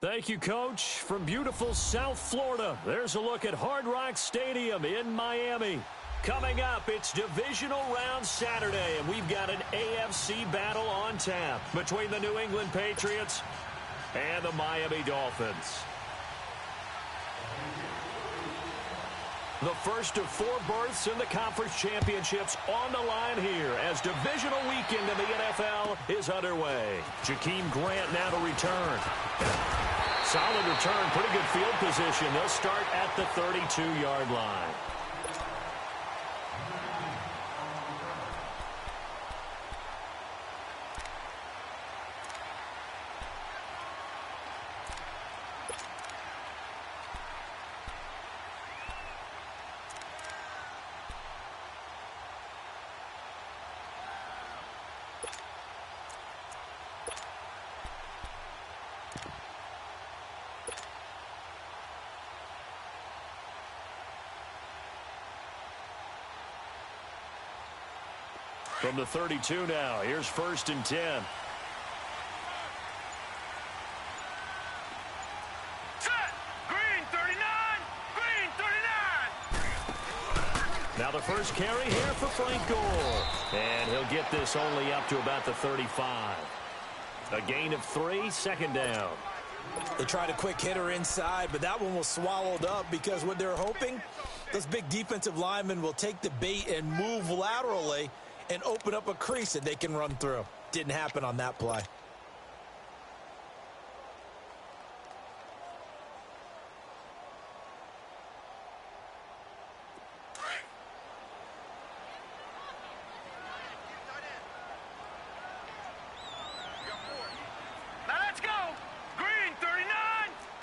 Thank you, Coach. From beautiful South Florida, there's a look at Hard Rock Stadium in Miami. Coming up, it's Divisional Round Saturday, and we've got an AFC battle on tap between the New England Patriots and the Miami Dolphins. The first of 4 berths in the conference championships on the line here as divisional weekend in the NFL is underway. Jakeem Grant now to return. Solid return, pretty good field position. They'll start at the 32-yard line. From the 32 now, here's 1st and 10. Set! Green 39! Green 39! Now the first carry here for Frank Gore. And he'll get this only up to about the 35. A gain of 3, 2nd down. They tried a quick hitter inside, but that one was swallowed up because what they're hoping, those big defensive linemen will take the bait and move laterally and open up a crease that they can run through. Didn't happen on that play. Now let's go! Green 39!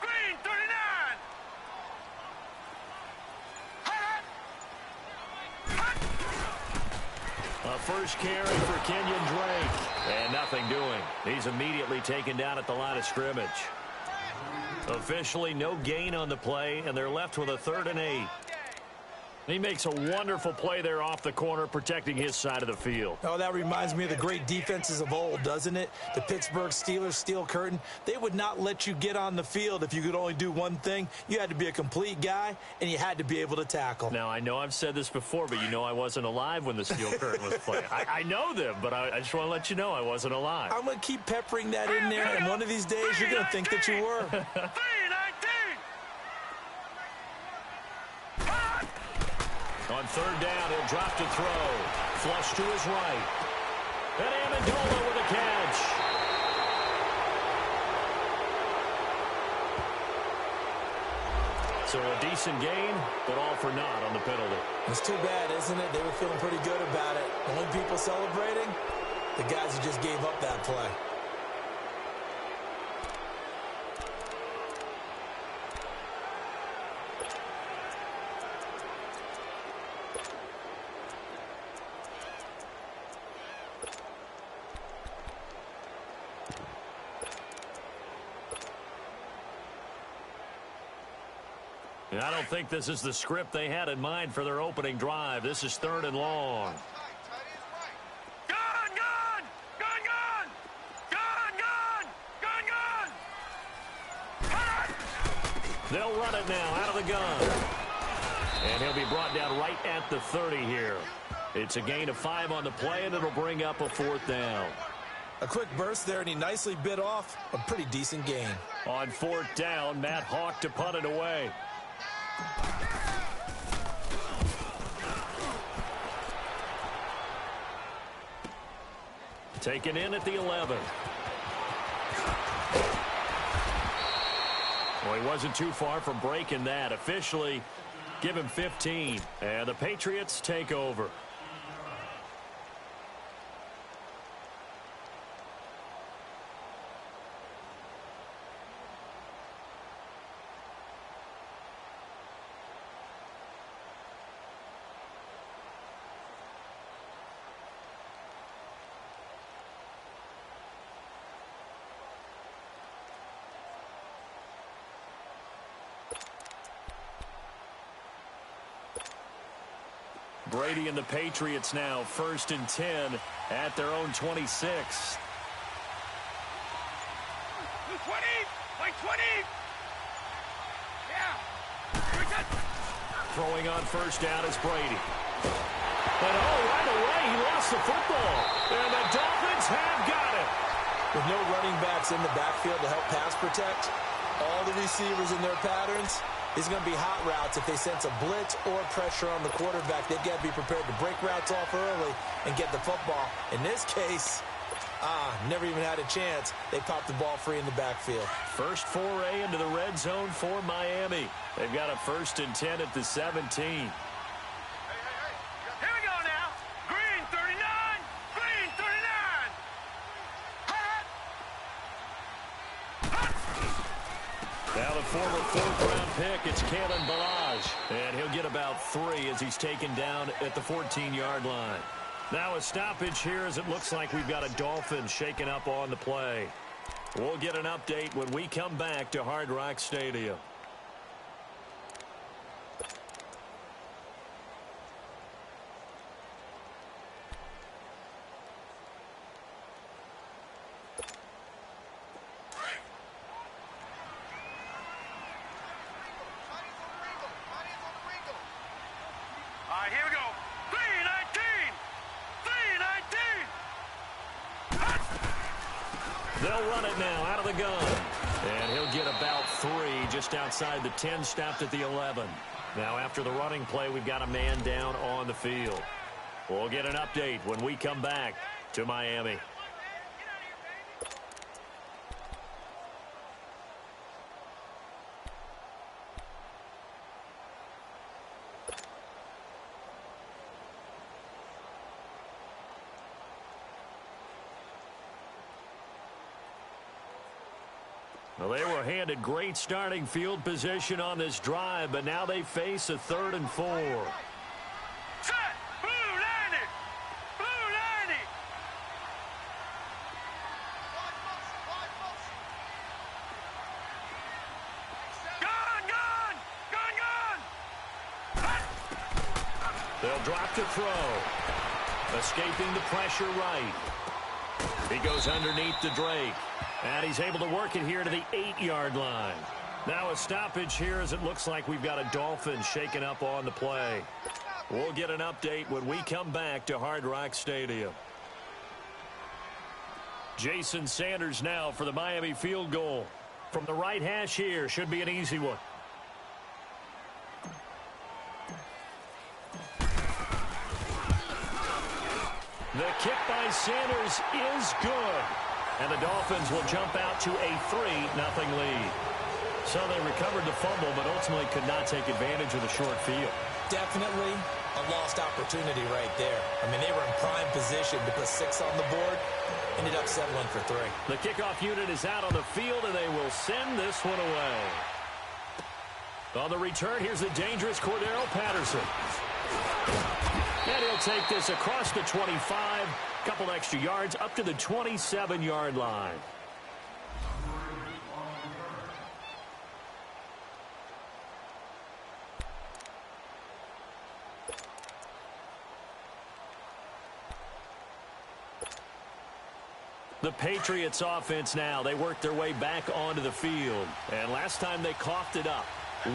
Green 39! A first carry for Kenyon Drake. And nothing doing. He's immediately taken down at the line of scrimmage. Officially no gain on the play, and they're left with a 3rd and 8. He makes a wonderful play there off the corner, protecting his side of the field. Oh, that reminds me of the great defenses of old, doesn't it? The Pittsburgh Steelers steel curtain. They would not let you get on the field if you could only do one thing. You had to be a complete guy, and you had to be able to tackle. Now, I know I've said this before, but you know I wasn't alive when the steel curtain was playing. I know them, but I just want to let you know I wasn't alive. I'm going to keep peppering that in there, and one of these days you're going to think that you were. 319! On 3rd down, he'll drop to throw. Flush to his right. And Amendola with a catch. So a decent gain, but all for naught on the penalty. It's too bad, isn't it? They were feeling pretty good about it. The only people celebrating, the guys who just gave up that play. I don't think this is the script they had in mind for their opening drive. This is 3rd and long. Gun! Gun! Gun! Gun! Gun! Gun! Gun! Gun! They'll run it now out of the gun. And he'll be brought down right at the 30 here. It's a gain of 5 on the play, and it'll bring up a 4th down. A quick burst there, and he nicely bit off a pretty decent gain. On 4th down, Matt Hawk to punt it away. Taken in at the 11. Well, he wasn't too far from breaking that. Officially, give him 15. And the Patriots take over. Brady and the Patriots now 1st and 10 at their own 26. 20, like 20. Yeah. Throwing on 1st down is Brady. And right away, he lost the football. And the Dolphins have got it. With no running backs in the backfield to help pass protect, all the receivers in their patterns, these are going to be hot routes. If they sense a blitz or pressure on the quarterback, they've got to be prepared to break routes off early and get the football. In this case, never even had a chance. They popped the ball free in the backfield. First foray into the red zone for Miami. They've got a 1st and 10 at the 17. Here we go now. Green 39. Green 39. Now the former 4th-round pick, it's Kalen Balaj. And he'll get about 3 as he's taken down at the 14-yard line. Now a stoppage here as it looks like we've got a Dolphins shaking up on the play. We'll get an update when we come back to Hard Rock Stadium. All right, here we go. 319. 319. They'll run it now out of the gun. And he'll get about 3 just outside the 10, stopped at the 11. Now after the running play, we've got a man down on the field. We'll get an update when we come back to Miami. Well, they were handed great starting field position on this drive, but now they face a 3rd and 4. Set. Blue 90. Blue 90. Gun, gun. Gun, gun. They'll drop to throw. Escaping the pressure right. He goes underneath to Drake. And he's able to work it here to the 8-yard line. Now a stoppage here as it looks like we've got a Dolphins shaking up on the play. We'll get an update when we come back to Hard Rock Stadium. Jason Sanders now for the Miami field goal. From the right hash here, should be an easy one. The kick by Sanders is good. And the Dolphins will jump out to a 3-0 lead. So they recovered the fumble, but ultimately could not take advantage of the short field. Definitely a lost opportunity right there. I mean, they were in prime position to put 6 on the board. Ended up settling for 3. The kickoff unit is out on the field, and they will send this one away. On the return, here's the dangerous Cordero Patterson. And he'll take this across the 25. Couple extra yards up to the 27-yard line. The Patriots offense now, they work their way back onto the field. And last time they coughed it up,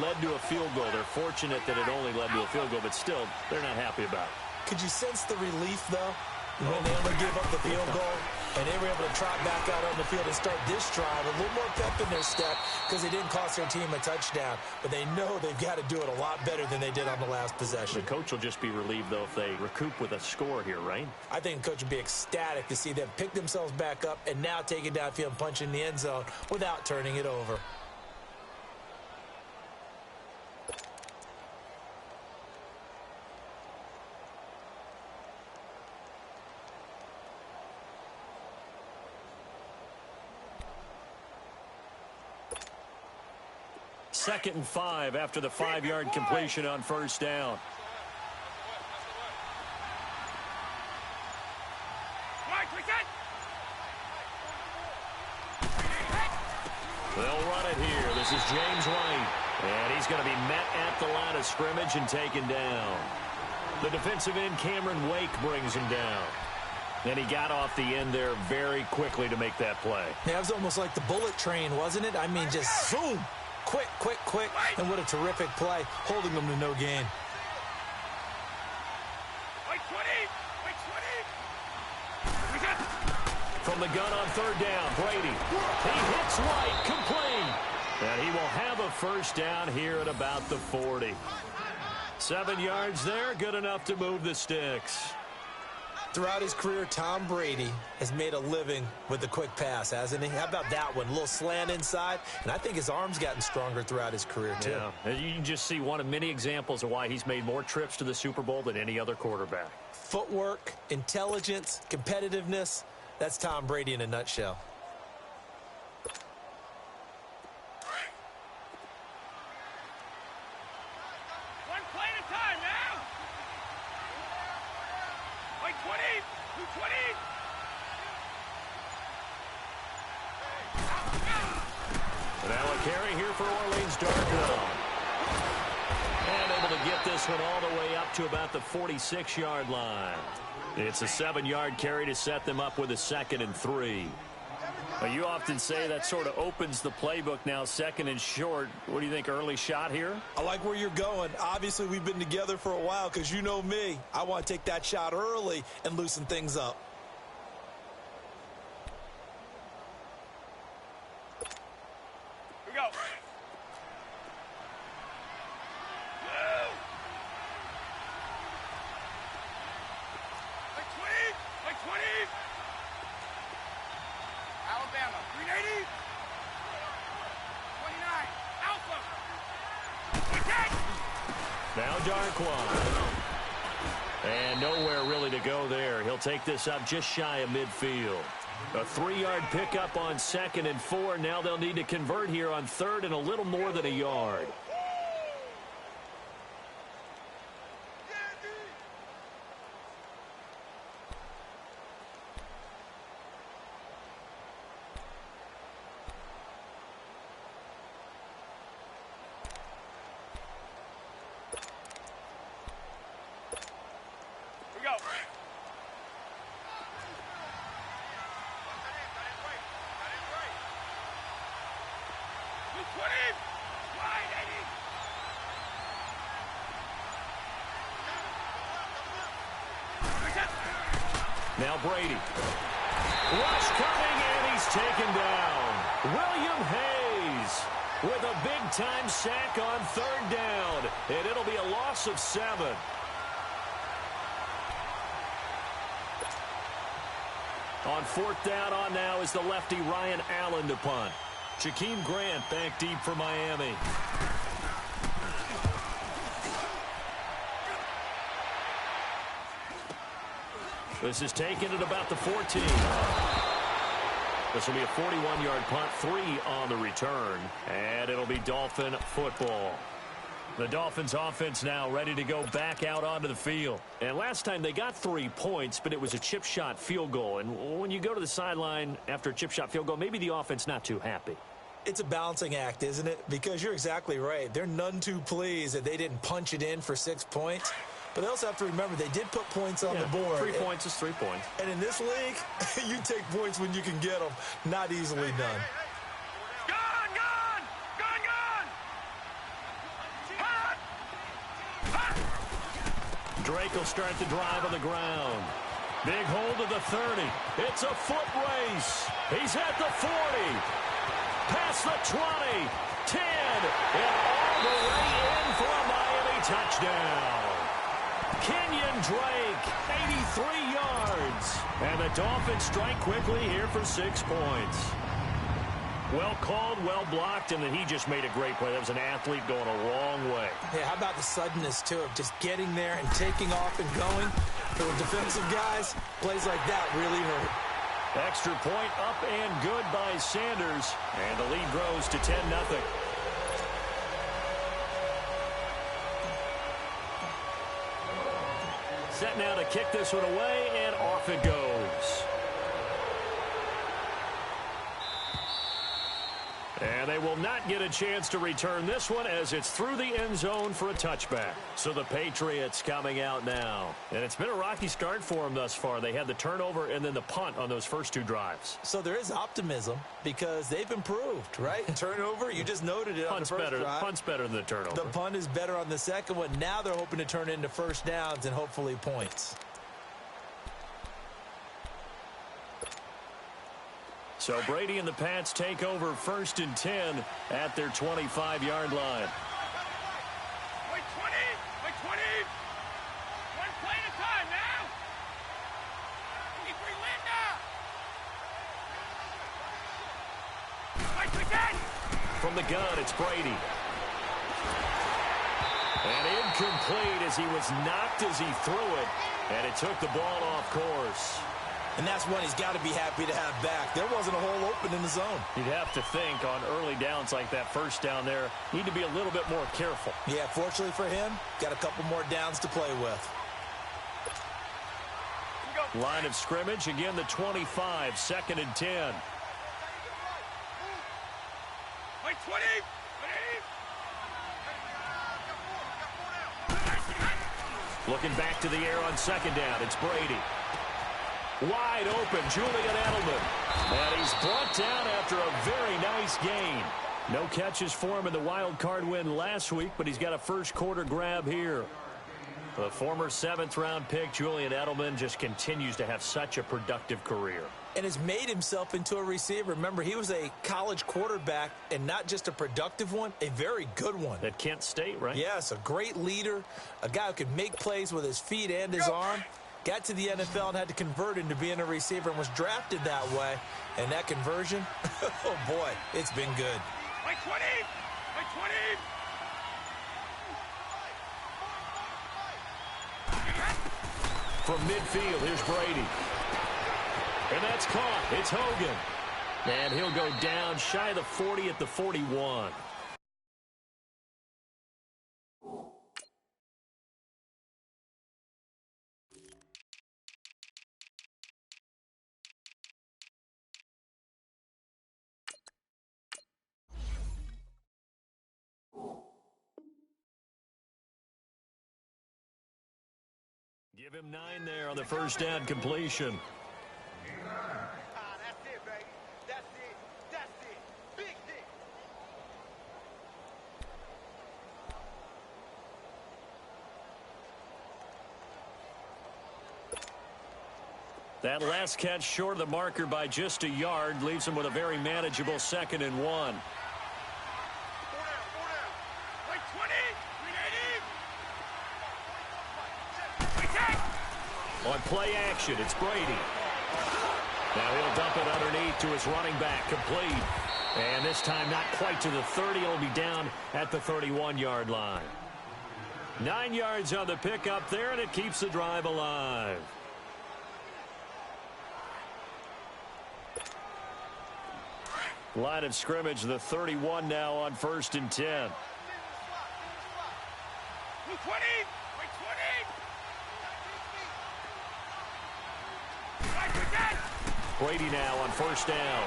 led to a field goal. They're fortunate that it only led to a field goal, but still, they're not happy about it. Could you sense the relief, though, when they only gave up the field goal and they were able to trot back out on the field and start this drive a little more pep in their step because they didn't cost their team a touchdown, but they know they've got to do it a lot better than they did on the last possession. The coach will just be relieved, though, if they recoup with a score here, right? I think the coach would be ecstatic to see them pick themselves back up and now take it downfield and punch in the end zone without turning it over. Second and 5 after the 5-yard completion on first down. They'll run it here. This is James White. And he's going to be met at the line of scrimmage and taken down. The defensive end, Cameron Wake, brings him down. And he got off the end there very quickly to make that play. Yeah, it was almost like the bullet train, wasn't it? I mean, just zoom. Quick, quick, quick. And what a terrific play, holding them to no gain. From the gun on third down, Brady. He hits right, complete. And he will have a first down here at about the 40. 7 yards there, good enough to move the sticks. Throughout his career, Tom Brady has made a living with the quick pass, hasn't he? How about that one? A little slant inside, and I think his arm's gotten stronger throughout his career, too. Yeah, you can just see one of many examples of why he's made more trips to the Super Bowl than any other quarterback. Footwork, intelligence, competitiveness, that's Tom Brady in a nutshell. One play at a time now. Like 20, 220. And now a carry here for Orleans Darknell. And able to get this one all the way up to about the 46-yard line. It's a 7-yard carry to set them up with a 2nd and 3. Well, you often say that sort of opens the playbook now, 2nd and short. What do you think, early shot here? I like where you're going. Obviously, we've been together for a while because you know me. I want to take that shot early and loosen things up. Here we go. Like 20, like 20. Alabama, 380. 29, Alpha. Now Darkwan. And nowhere really to go there. He'll take this up just shy of midfield. A 3-yard pickup on 2nd and 4. Now they'll need to convert here on 3rd and a little more than a yard. Now Brady. Rush coming, and he's taken down. William Hayes with a big-time sack on 3rd down. And it'll be a loss of 7. On 4th down on now is the lefty Ryan Allen to punt. Jakeem Grant back deep for Miami. This is taken at about the 14. This will be a 41-yard punt, 3 on the return, and it'll be Dolphin football. The Dolphins offense now ready to go back out onto the field. And last time they got 3 points, but it was a chip shot field goal. And when you go to the sideline after a chip shot field goal, maybe the offense not too happy. It's a balancing act, isn't it? Because you're exactly right. They're none too pleased that they didn't punch it in for 6 points. But they also have to remember they did put points on the board. 3 points is 3 points. And in this league, you take points when you can get them. Not easily done. Gone, gone, gone, gone. Hot, hot. Drake will start the drive on the ground. Big hold of the 30. It's a foot race. He's at the 40. Past the 20. 10. And all the way in for a Miami touchdown. Kenyon Drake, 83 yards. And the Dolphins strike quickly here for 6 points. Well called, well blocked, and then he just made a great play. That was an athlete going a long way. Yeah, how about the suddenness, too, of just getting there and taking off and going? For the defensive guys, plays like that really hurt. Extra point up and good by Sanders. And the lead grows to 10-0. Set now to kick this one away, and off it goes. And they will not get a chance to return this one as it's through the end zone for a touchback. So the Patriots coming out now. And it's been a rocky start for them thus far. They had the turnover and then the punt on those first two drives. So there is optimism because they've improved, right? Turnover, you just noted it on the first drive. Punt's better than the turnover. The punt is better on the second one. Now they're hoping to turn into first downs and hopefully points. So Brady and the Pats take over 1st and 10 at their 25-yard line. Wait 20! Wait 20! One play at a time now! Linda! Wait again! From the gun, it's Brady. And incomplete as he was knocked as he threw it. And it took the ball off course. And that's one he's got to be happy to have back. There wasn't a hole open in the zone. You'd have to think on early downs like that first down there, need to be a little bit more careful. Yeah, fortunately for him, got a couple more downs to play with. Line of scrimmage, again the 25, 2nd and 10. Wait 20! Looking back to the air on 2nd down, it's Brady. Wide open, Julian Edelman. And he's brought down after a very nice gain. No catches for him in the wild card win last week, but he's got a first quarter grab here. The former 7th-round pick, Julian Edelman, just continues to have such a productive career. And has made himself into a receiver. Remember, he was a college quarterback, and not just a productive one, a very good one. At Kent State, right? Yes, a great leader, a guy who could make plays with his feet and his arm. Got to the NFL and had to convert into being a receiver and was drafted that way. And that conversion, oh boy, it's been good. Wait 20! Wait 20! From midfield, here's Brady. And that's caught. It's Hogan. And he'll go down shy of the 40 at the 41. Give him 9 there on the first down completion. That's it, baby. That's it. That's it. Big hit. That last catch short of the marker by just a yard leaves him with a very manageable 2nd and 1. Wait 20! On play action, it's Brady. Now he'll dump it underneath to his running back, complete. And this time not quite to the 30. It'll be down at the 31-yard line. 9 yards on the pickup there, and it keeps the drive alive. Line of scrimmage, the 31 now on 1st and 10. 20! Brady now on first down.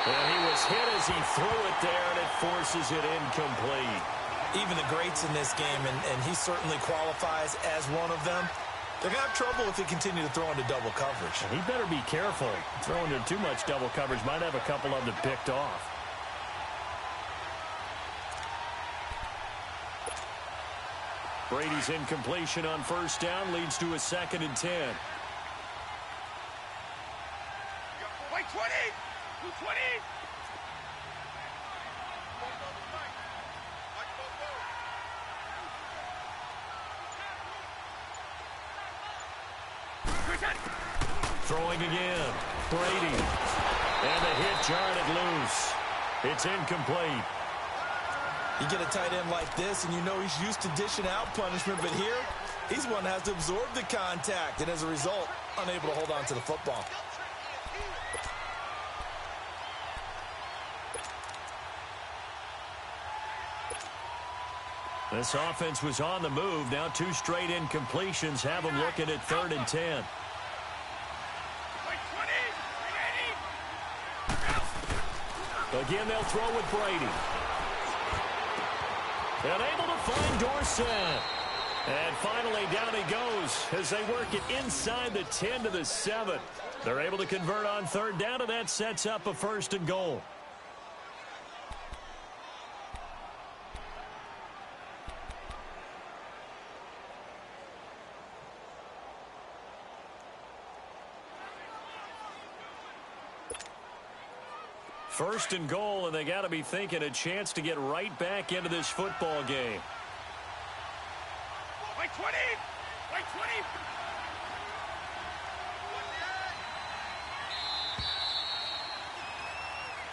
And he was hit as he threw it there, and it forces it incomplete. Even the greats in this game, and he certainly qualifies as one of them, they're going to have trouble if they continue to throw into double coverage. And he better be careful. Throwing into too much double coverage might have a couple of them picked off. Brady's incompletion on first down leads to a 2nd and 10. Wait 20! 20! Throwing again. Brady. And the hit jarred it loose. It's incomplete. You get a tight end like this, and you know he's used to dishing out punishment, but here, he's one that has to absorb the contact, and as a result, unable to hold on to the football. This offense was on the move. Now 2 straight incompletions have them looking at 3rd and 10. Again, they'll throw with Brady. And able to find Dorsett. And finally, down he goes as they work it inside the 10 to the 7. They're able to convert on third down, and that sets up a 1st and goal. First and goal, and they got to be thinking a chance to get right back into this football game. Like 20! Like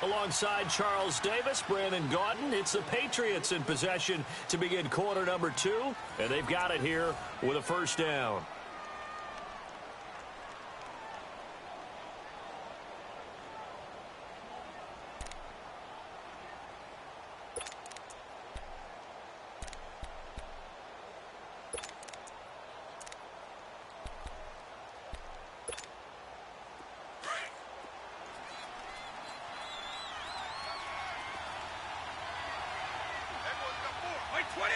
20! Alongside Charles Davis, Brandon Gaudin, it's the Patriots in possession to begin quarter number 2, and they've got it here with a 1st down. Like 20!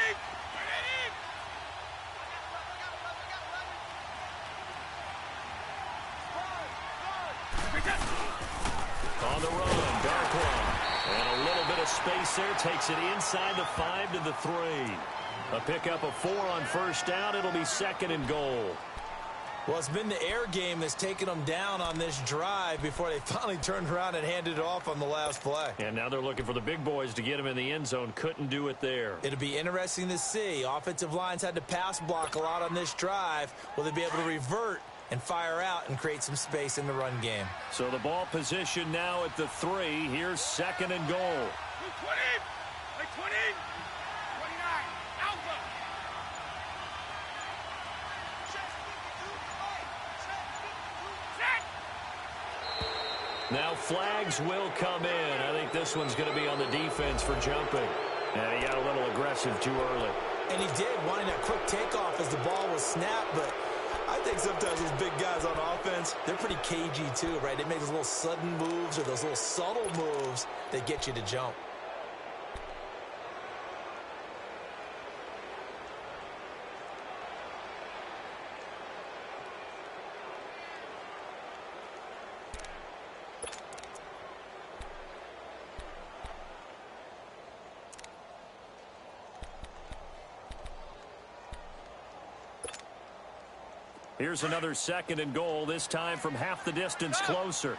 On the run, dark one. And a little bit of space there. Takes it inside the 5 to the 3. A pickup of 4 on 1st down. It'll be 2nd and goal. Well, it's been the air game that's taken them down on this drive before they finally turned around and handed it off on the last play. And now they're looking for the big boys to get him in the end zone. Couldn't do it there. It'll be interesting to see. Offensive lines had to pass block a lot on this drive. Will they be able to revert and fire out and create some space in the run game? So the ball position now at the 3. Here's 2nd and goal. 20! Like 20! 29! Alpha! Now flags will come in. I think this one's going to be on the defense for jumping. And he got a little aggressive too early. And he did, wanting that quick takeoff as the ball was snapped, but I think sometimes those big guys on offense, they're pretty cagey too, right? They make those little sudden moves or those little subtle moves that get you to jump. Here's another 2nd and goal, this time from half the distance closer.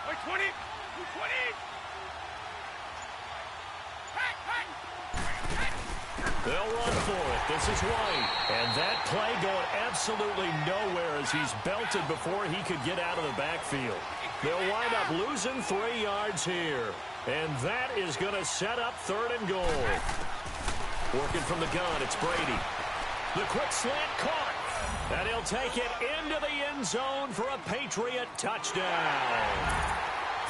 Like 20! 20! They'll run for it. This is White. And that play going absolutely nowhere as he's belted before he could get out of the backfield. They'll wind up losing 3 yards here. And that is going to set up 3rd and goal. Working from the gun, it's Brady. The quick slant caught. And he'll take it into the end zone for a Patriot touchdown.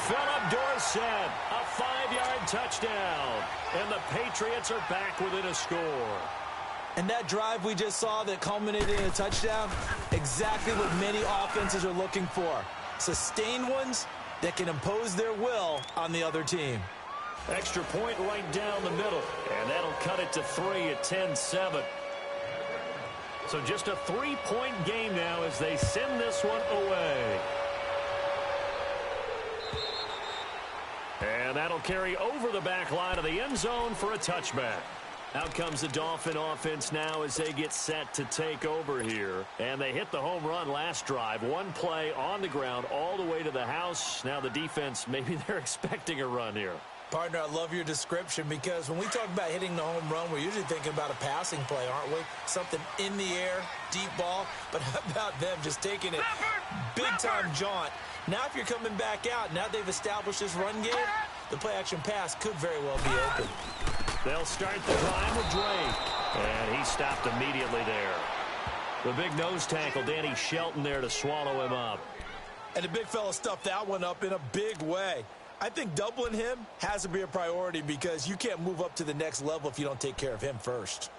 Philip Dorsett, a 5-yard touchdown. And the Patriots are back within a score. And that drive we just saw that culminated in a touchdown, exactly what many offenses are looking for. Sustained ones that can impose their will on the other team. Extra point right down the middle. And that'll cut it to 3 at 10-7. So just a 3-point game now as they send this one away. And that'll carry over the back line of the end zone for a touchback. Out comes the Dolphin offense now as they get set to take over here. And they hit the home run last drive. 1 play on the ground all the way to the house. Now the defense, maybe they're expecting a run here. Partner, I love your description because when we talk about hitting the home run, we're usually thinking about a passing play, aren't we? Something in the air, deep ball. But how about them just taking it big-time jaunt? Now if you're coming back out, now they've established this run game, the play-action pass could very well be open. They'll start the drive with Drake. And he stopped immediately there. The big nose tackle, Danny Shelton there to swallow him up. And the big fella stuffed that one up in a big way. I think doubling him has to be a priority because you can't move up to the next level if you don't take care of him first.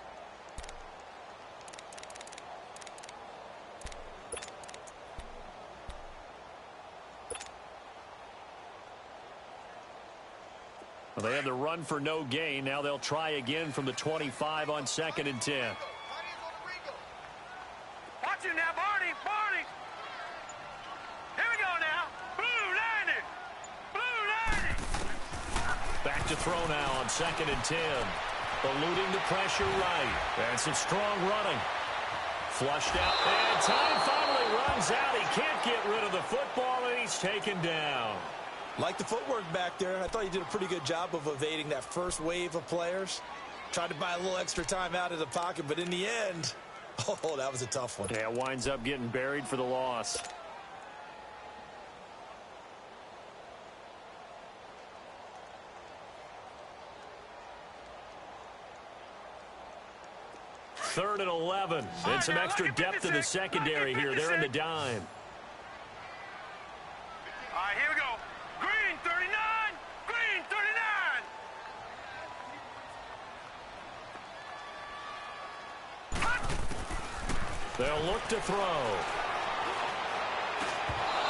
Well, they had the run for no gain. Now they'll try again from the 25 on 2nd and 10. Watch it now, Barney. Barney. Here we go now. Blue lining. Blue lining. Back to throw now on 2nd and 10. Eluding the pressure right. And some strong running. Flushed out. And time finally runs out. He can't get rid of the football, and he's taken down. Like the footwork back there. I thought you did a pretty good job of evading that first wave of players. Tried to buy a little extra time out of the pocket, but in the end, oh, that was a tough one. Yeah, winds up getting buried for the loss. Third and 11. And some extra depth in the secondary here. They're in the dime. All right, here we go. Green 39. Green 39. They'll look to throw.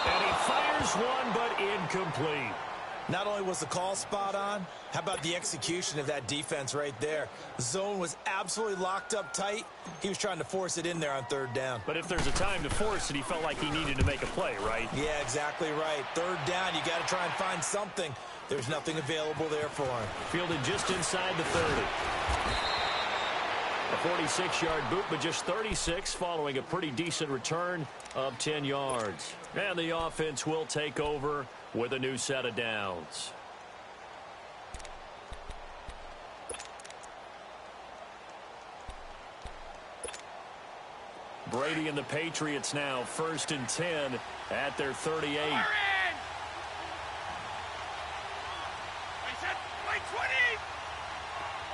And he fires one, but incomplete. Not only was the call spot on, how about the execution of that defense right there? The zone was absolutely locked up tight. He was trying to force it in there on 3rd down. But if there's a time to force it, he felt like he needed to make a play, right? Yeah, exactly right. 3rd down, you got to try and find something. There's nothing available there for him. Fielded just inside the 30. A 46-yard boot, but just 36 following a pretty decent return of 10 yards. And the offense will take over with a new set of downs. Brady and the Patriots now 1st and 10 at their 38. We're in. Wait, set. Wait, 20.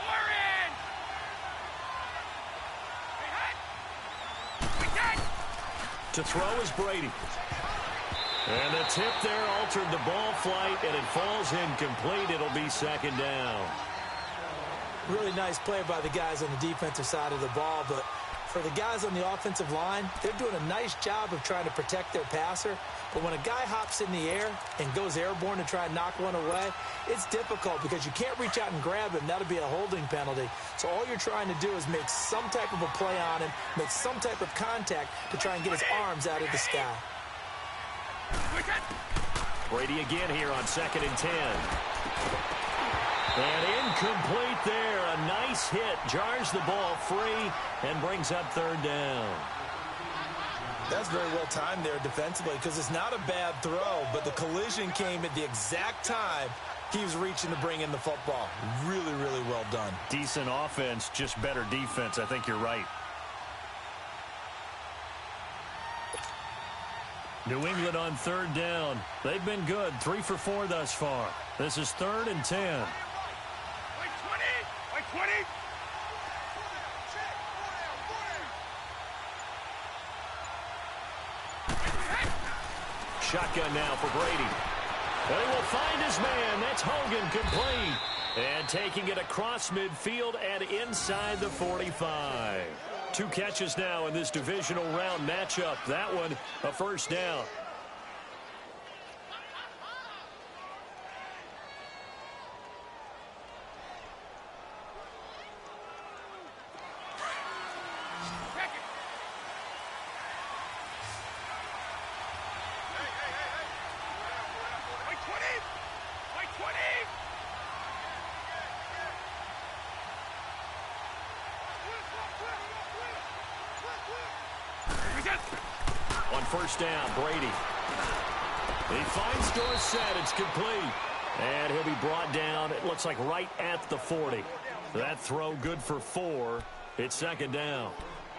We're in. We hit. To throw is Brady. And the tip there altered the ball flight, and it falls incomplete. It'll be 2nd down. Really nice play by the guys on the defensive side of the ball, but for the guys on the offensive line, they're doing a nice job of trying to protect their passer. But when a guy hops in the air and goes airborne to try and knock one away, it's difficult because you can't reach out and grab him. That'll be a holding penalty. So all you're trying to do is make some type of a play on him, make some type of contact to try and get his arms out of the sky. Brady again here on 2nd and 10. And incomplete there. A nice hit. Jars the ball free and brings up 3rd down. That's very well timed there defensively because it's not a bad throw, but the collision came at the exact time he was reaching to bring in the football. Really, really well done. Decent offense, just better defense. I think you're right. New England on 3rd down. They've been good. 3 for 4 thus far. This is 3rd and 10. Wait, 20. Wait, 20. Shotgun now for Brady. And he will find his man. That's Hogan complete. And taking it across midfield and inside the 45. 2 catches now in this divisional round matchup. That one a 1st down. On 1st down, Brady. He finds Dorsett. It's complete. And he'll be brought down, it looks like right at the 40. That throw good for 4. It's 2nd down.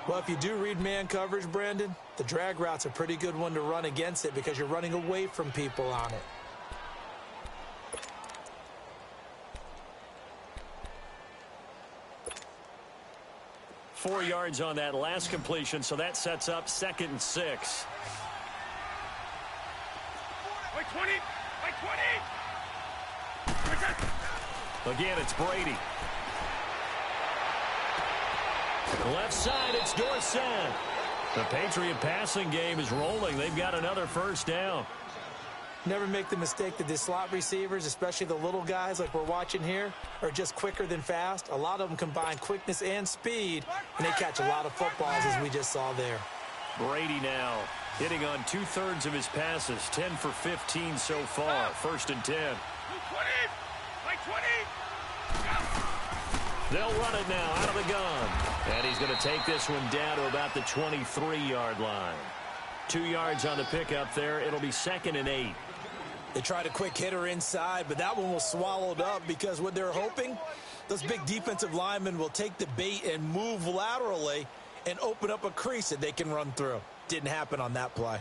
Well, if you do read man coverage, Brandon, the drag route's a pretty good one to run against it because you're running away from people on it. Four yards on that last completion, so that sets up 2nd and 6. Wait, 20. Wait, 20. Again, it's Brady. Left side, it's Dorsett. The Patriot passing game is rolling. They've got another 1st down. Never make the mistake that the slot receivers, especially the little guys like we're watching here, are just quicker than fast. A lot of them combine quickness and speed, and they catch a lot of footballs, as we just saw there. Brady now hitting on 2/3 of his passes, 10 for 15 so far. 1st and 10. 20! Like 20! They'll run it now out of the gun. And he's going to take this one down to about the 23-yard line. 2 yards on the pickup there. It'll be 2nd and 8. They tried a quick hitter inside, but that one was swallowed up because what they're hoping, those big defensive linemen will take the bait and move laterally and open up a crease that they can run through. Didn't happen on that play.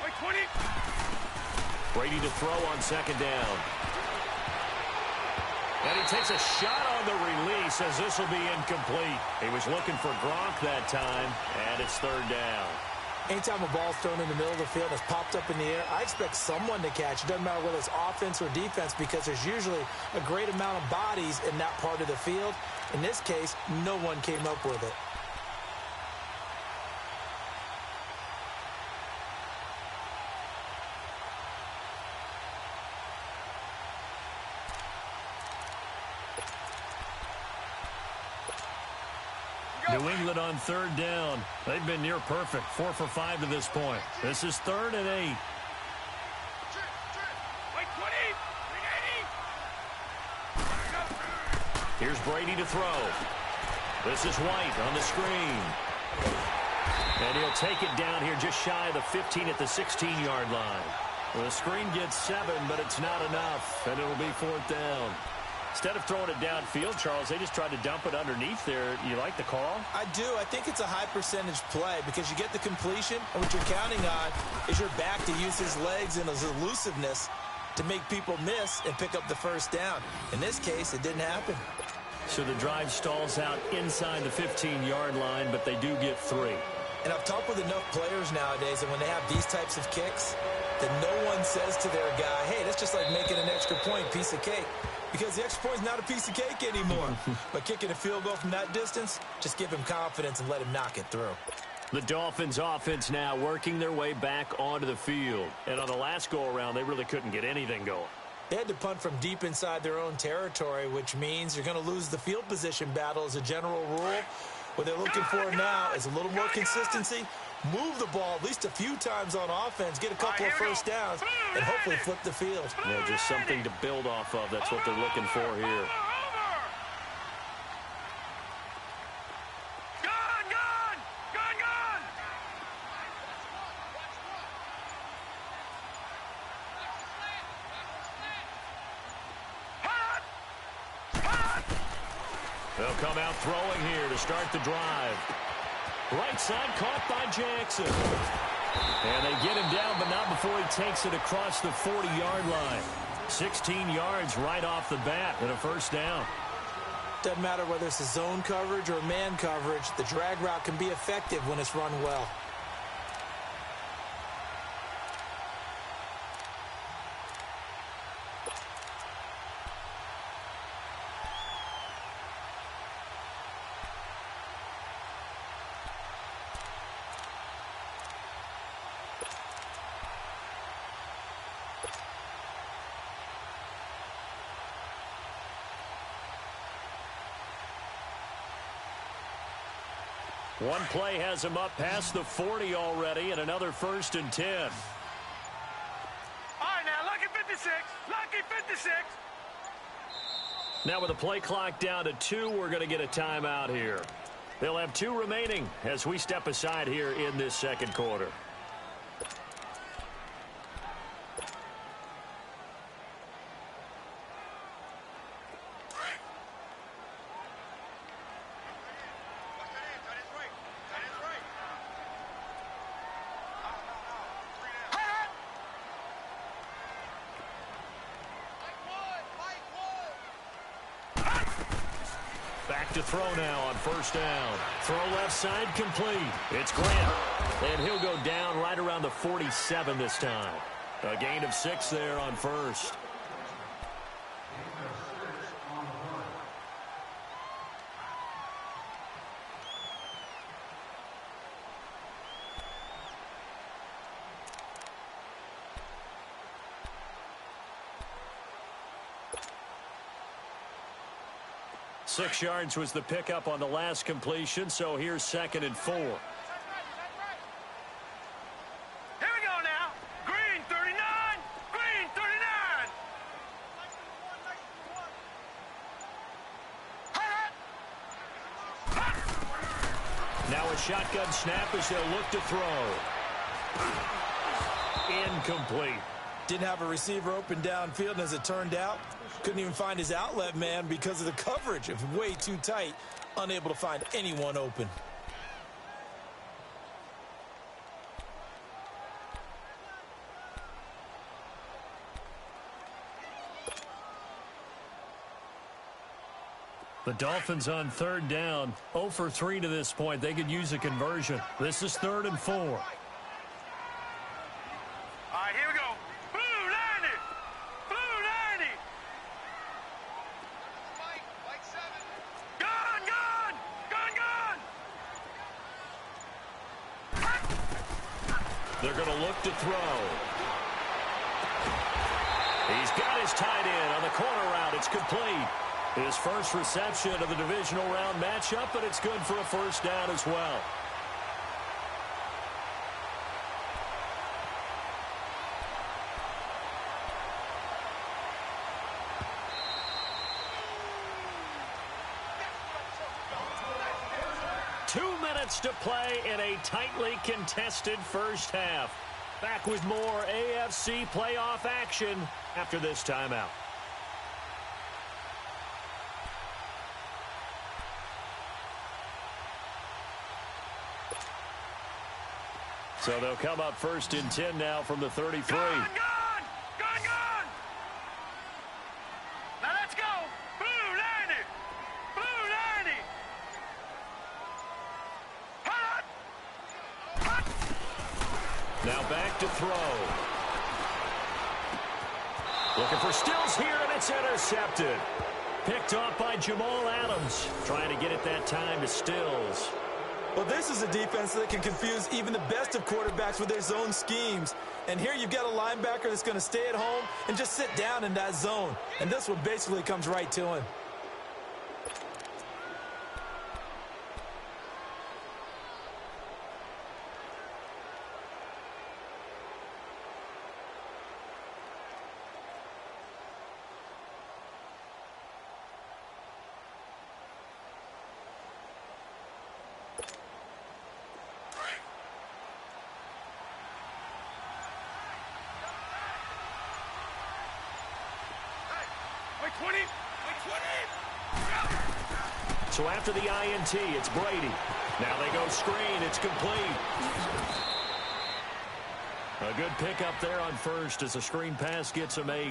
Like 20! Brady to throw on 2nd down. And he takes a shot on the release as this will be incomplete. He was looking for Gronk that time, and it's 3rd down. Anytime a ball's thrown in the middle of the field and it's popped up in the air, I expect someone to catch. It doesn't matter whether it's offense or defense because there's usually a great amount of bodies in that part of the field. In this case, no one came up with it. New England on 3rd down. They've been near perfect. 4 for 5 to this point. This is 3rd and 8. Like 20! 380! Here's Brady to throw. This is White on the screen. And he'll take it down here just shy of the 15 at the 16-yard line. Well, the screen gets 7, but it's not enough, and it'll be 4th down. Instead of throwing it downfield, Charles, they just tried to dump it underneath there. You like the call? I do. I think it's a high percentage play because you get the completion, and what you're counting on is your back to use his legs and his elusiveness to make people miss and pick up the 1st down. In this case, it didn't happen. So the drive stalls out inside the 15-yard line, but they do get 3. And I've talked with enough players nowadays, and when they have these types of kicks, that no one says to their guy, hey, that's just like making an extra point, piece of cake. Because the extra point is not a piece of cake anymore. But kicking a field goal from that distance, just give him confidence and let him knock it through. The Dolphins offense now working their way back onto the field. And on the last go-around, they really couldn't get anything going. They had to punt from deep inside their own territory, which means you're going to lose the field position battle as a general rule. What they're looking for now is a little more consistency, move the ball at least a few times on offense, get a couple of 1st downs, and hopefully flip the field. Yeah, just something to build off of. That's what they're looking for here. They'll come out throwing here to start the drive. Right side caught by Jackson. And they get him down, but not before he takes it across the 40-yard line. 16 yards right off the bat and a 1st down. Doesn't matter whether it's a zone coverage or man coverage, the drag route can be effective when it's run well. One play has him up past the 40 already, and another 1st and 10. All right, now, lucky 56. Lucky 56. Now with the play clock down to 2, we're going to get a timeout here. They'll have 2 remaining as we step aside here in this 2nd quarter. Back to throw now on first down. Throw left side complete. It's Grant. And he'll go down right around the 47 this time. A gain of 6 there on first. Six yards was the pickup on the last completion, so here's 2nd and 4. Here we go now. Green 39. Green 39. Now a shotgun snap as they'll look to throw. Incomplete. Didn't have a receiver open downfield, and as it turned out, couldn't even find his outlet man because of the coverage. It was way too tight, unable to find anyone open. The Dolphins on 3rd down, 0 for 3 to this point. They could use a conversion. This is 3rd and 4. All right, here we go. Blue 90. Blue 90. White 7. Gun, gun. Gun, gun. They're going to look to throw. He's got his tight end on the corner route. It's complete. His first reception of the divisional round matchup, but it's good for a first down as well. To play in a tightly contested first half. Back with more AFC playoff action after this timeout. So they'll come up 1st and 10 now from the 33. Gun, gun. Gun, gun. Now let's go. Blue 90. Blue 90. Now back to throw. Looking for Stills here, and it's intercepted. Picked off by Jamal Adams. Trying to get it that time to Stills. Well, this is a defense that can confuse even the best of quarterbacks with their zone schemes. And here you've got a linebacker that's going to stay at home and just sit down in that zone. And this one basically comes right to him. So after the INT, it's Brady. Now they go screen. It's complete. A good pickup there on first as a screen pass gets him 8.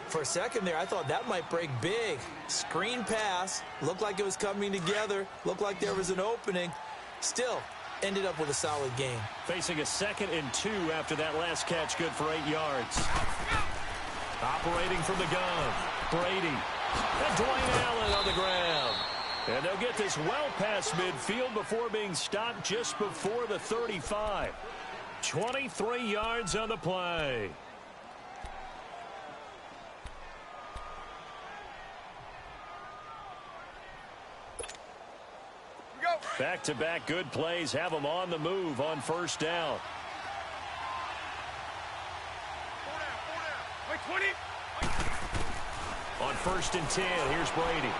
For a second there, I thought that might break big. Screen pass. Looked like it was coming together. Looked like there was an opening. Still, ended up with a solid game. Facing a 2nd and 2 after that last catch, good for 8 yards. Operating from the gun, Brady. And Dwayne Allen on the ground. And they'll get this well past midfield before being stopped just before the 35. 23 yards on the play. Back-to-back good plays have them on the move on first down. 20. On 1st and 10, here's Brady.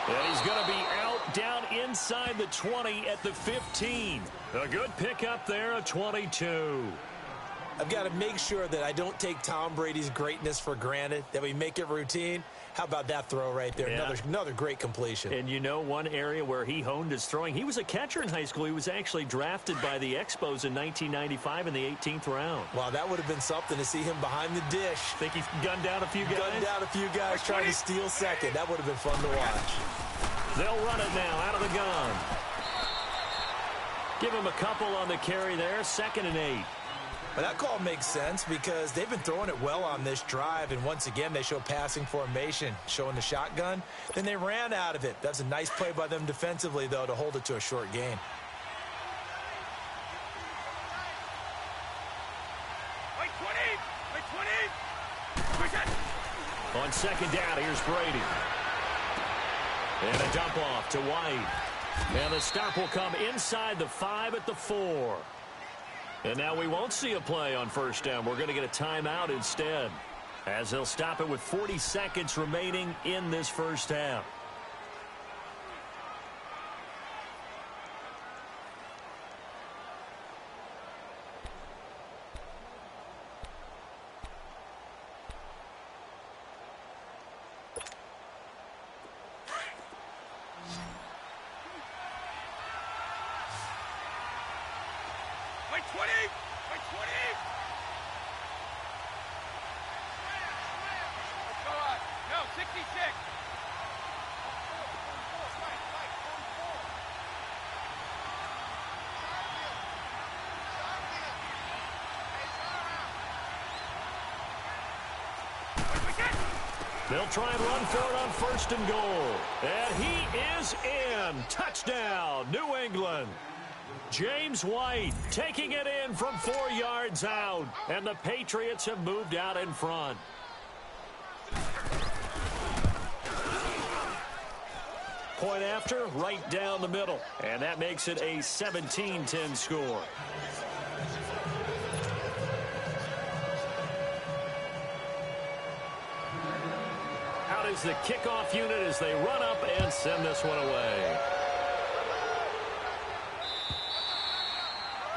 And he's going to be out down inside the 20 at the 15. A good pickup there, a 22. I've got to make sure that I don't take Tom Brady's greatness for granted, that we make it routine. How about that throw right there? Yeah. Another great completion. And you know one area where he honed his throwing? He was a catcher in high school. He was actually drafted by the Expos in 1995 in the 18th round. Wow, that would have been something to see him behind the dish. Think he gunned down a few guys? Gunned down a few guys trying to steal second. That would have been fun to watch. They'll run it now out of the gun. Give him a couple on the carry there. 2nd and 8. But that call makes sense because they've been throwing it well on this drive, and once again they show passing formation, showing the shotgun. Then they ran out of it. That's a nice play by them defensively, though, to hold it to a short gain. Wait, 20! Wait, 20! Push it! On 2nd down, here's Brady. And a dump off to White. And the stop will come inside the 5 at the 4. And now we won't see a play on 1st down. We're going to get a timeout instead, as they'll stop it with 40 seconds remaining in this 1st half. Wait, 20! Wait, 20! Let's go on. No, 66. They'll try and run for it on 1st and goal. And he is in. Touchdown, New England. James White taking it in from 4 yards out. And the Patriots have moved out in front. Point after, right down the middle. And that makes it a 17-10 score. Out is the kickoff unit as they run up and send this one away.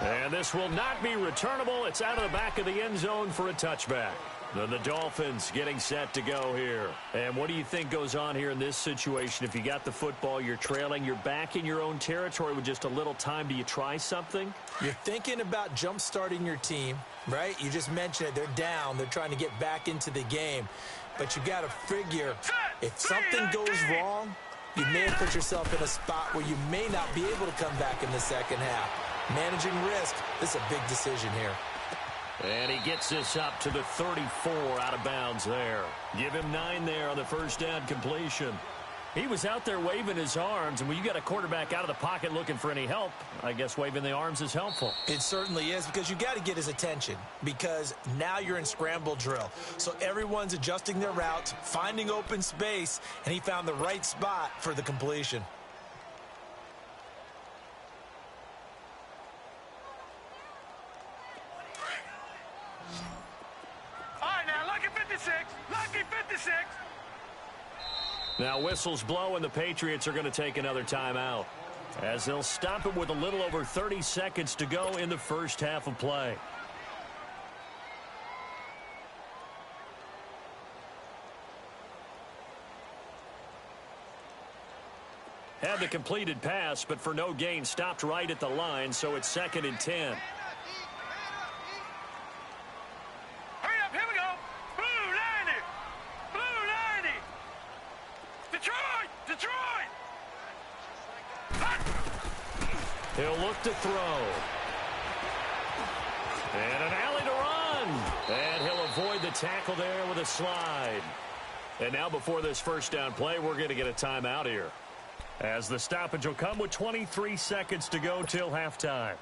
And this will not be returnable. It's out of the back of the end zone for a touchback. Then the Dolphins getting set to go here. And what do you think goes on here in this situation? If you got the football, you're trailing, you're back in your own territory with just a little time. Do you try something? You're thinking about jump-starting your team, right? You just mentioned it. They're down. They're trying to get back into the game. But you got to figure if something goes wrong, you may have put yourself in a spot where you may not be able to come back in the 2nd half. Managing risk, this is a big decision here. And he gets this up to the 34 out of bounds there. Give him 9 there on the 1st down completion. He was out there waving his arms, and when you got a quarterback out of the pocket looking for any help, I guess waving the arms is helpful. It certainly is, because you got to get his attention, because now you're in scramble drill. So everyone's adjusting their routes, finding open space, and he found the right spot for the completion. All right, now, lucky 56. Lucky 56. Now whistles blow, and the Patriots are going to take another timeout, as they'll stop it with a little over 30 seconds to go in the 1st half of play. Had the completed pass, but for no gain, stopped right at the line, so it's 2nd and 10. Hurry up, here we go. Blue 90. Blue 90. Detroit. Detroit. He'll look to throw. And an alley to run. And he'll avoid the tackle there with a slide. And now before this 1st down play, we're going to get a timeout here, as the stoppage will come with 23 seconds to go till halftime.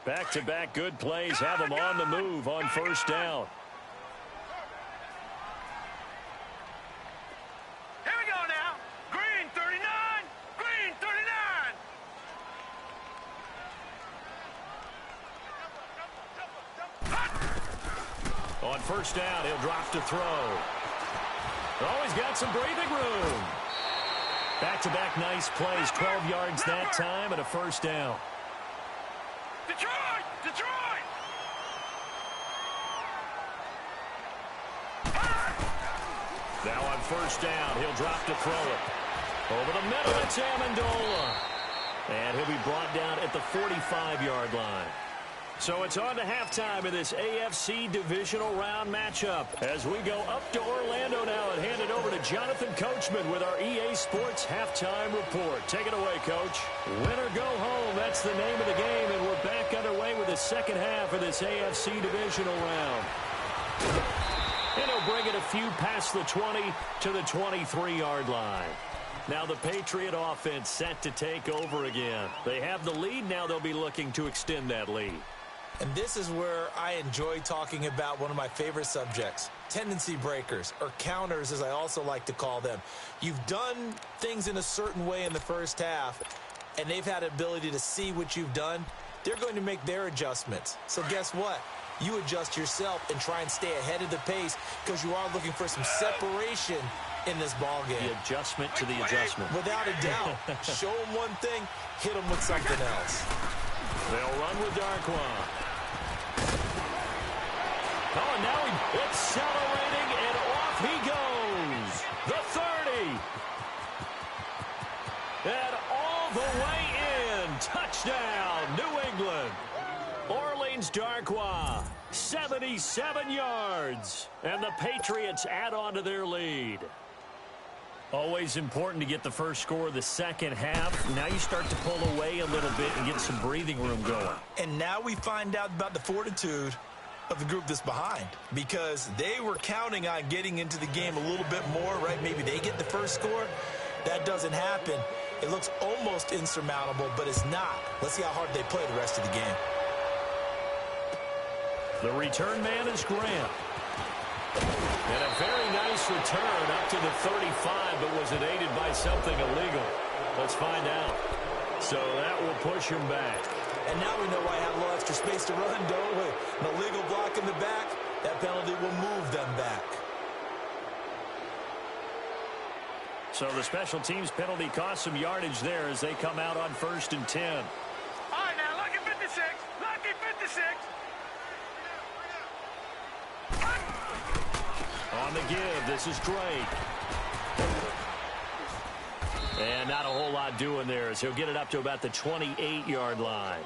Back-to-back good plays have them on the move on 1st down. Here we go now. Green 39. Green 39. On 1st down, he'll drop to throw. Oh, he's got some breathing room. Back-to-back nice plays, 12 yards that time and a first down. Detroit! Detroit! Now on first down, he'll drop to throw it. Over the middle, it's Amendola. And he'll be brought down at the 45-yard line. So it's on to halftime in this AFC divisional round matchup. As we go up to Orlando now and hand it over to Jonathan Coachman with our EA Sports halftime report. Take it away, Coach. Win or go home, that's the name of the game, and we're back underway with the second half of this AFC divisional round. And he'll bring it a few past the 20 to the 23-yard line. Now the Patriot offense set to take over again. They have the lead. Now they'll be looking to extend that lead. And this is where I enjoy talking about one of my favorite subjects, tendency breakers, or counters as I also like to call them. You've done things in a certain way in the first half, and they've had the ability to see what you've done. They're going to make their adjustments. So guess what? You adjust yourself and try and stay ahead of the pace because you are looking for some separation in this ball game. The adjustment to the adjustment. Without a doubt. Show them one thing, hit them with something else. They'll run with Darkwa. Oh, and now he's accelerating, and off he goes. The 30. And all the way in. Touchdown, New England. Orleans Darkwa, 77 yards. And the Patriots add on to their lead. Always important to get the first score of the second half. Now you start to pull away a little bit and get some breathing room going. And now we find out about the fortitude of the group that's behind, because they were counting on getting into the game a little bit more, right? Maybe they get the first score. That doesn't happen. It looks almost insurmountable, but it's not. Let's see how hard they play the rest of the game. The return man is Grant. And a very nice return up to the 35, but was it aided by something illegal? Let's find out. So that will push him back. And now we know why I have a little extra space to run, don't we? An illegal block in the back, that penalty will move them back. So the special teams penalty cost some yardage there as they come out on 1st and 10. All right, now, lucky 56. Lucky 56. On the give, this is Drake. And not a whole lot doing there as he'll get it up to about the 28-yard line.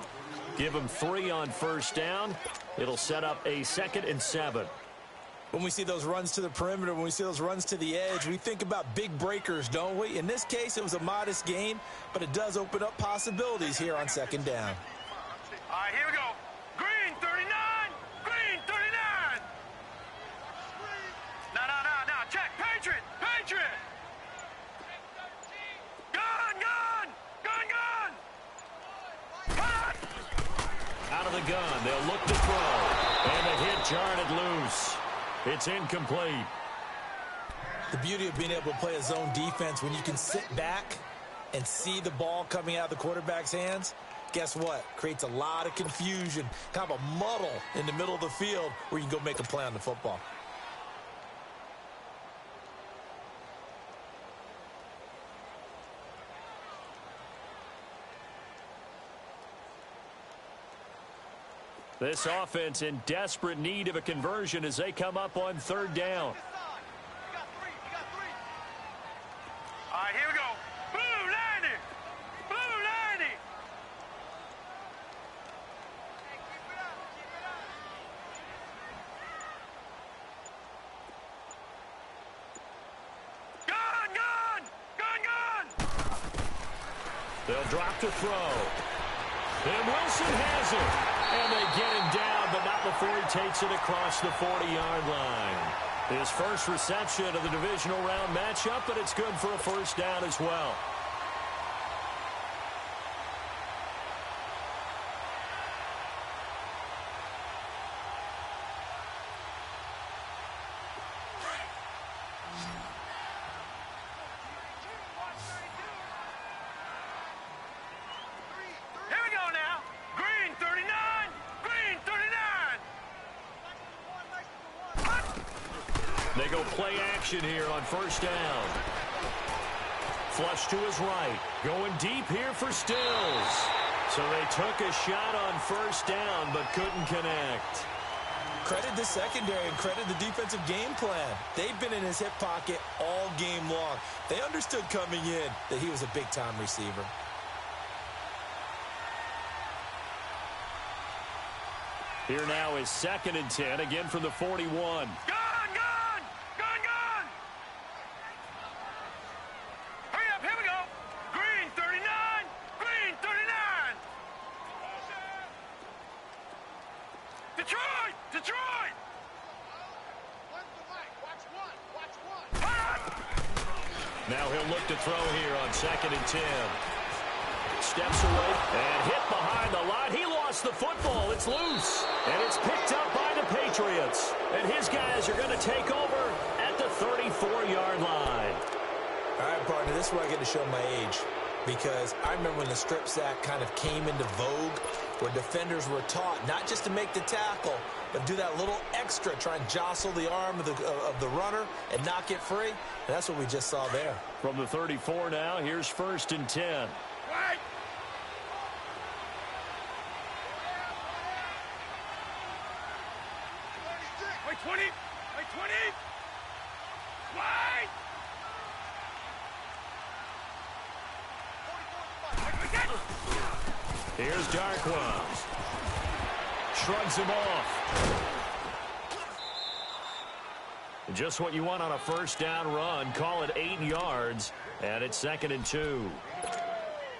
Give him 3 on first down. It'll set up a 2nd and 7. When we see those runs to the perimeter, when we see those runs to the edge, we think about big breakers, don't we? In this case, it was a modest gain, but it does open up possibilities here on 2nd down. All right, here we go. Green 39. Green 39. No. Check. Patriot. Patriot. Gun. Out of the gun, they'll look to throw. And the hit jarred loose. It's incomplete. The beauty of being able to play a zone defense when you can sit back and see the ball coming out of the quarterback's hands, guess what? Creates a lot of confusion, kind of a muddle in the middle of the field where you can go make a play on the football. This offense in desperate need of a conversion as they come up on 3rd down. All right, here we go. Blue 90. Blue 90. Gun. They'll drop to throw. And Wilson has it. And they get him down, but not before he takes it across the 40-yard line. His first reception of the divisional round matchup, but it's good for a first down as well. They go play action here on first down. Flush to his right. Going deep here for Stills. So they took a shot on first down but couldn't connect. Credit the secondary and credit the defensive game plan. They've been in his hip pocket all game long. They understood coming in that he was a big-time receiver. Here now is 2nd and 10, again from the 41. Gone! Hurry up, here we go. Green 39, green 39. Detroit! Now he'll look to throw here on 2nd and 10. Steps away and hit behind the line. He lost the football. It's loose. And it's picked up by the Patriots. And his guys are going to take over at the 34-yard line. All right, partner, this is where I get to show my age. Because I remember when the strip sack kind of came into vogue, where defenders were taught not just to make the tackle, but do that little extra, try and jostle the arm of the runner and knock it free. And that's what we just saw there. From the 34 now, here's 1st and 10. Wait! Wait, 20! Wait, 20! Wait! Here's Darkwa. Shrugs him off. Just what you want on a first down run. Call it 8 yards, and it's 2nd and 2.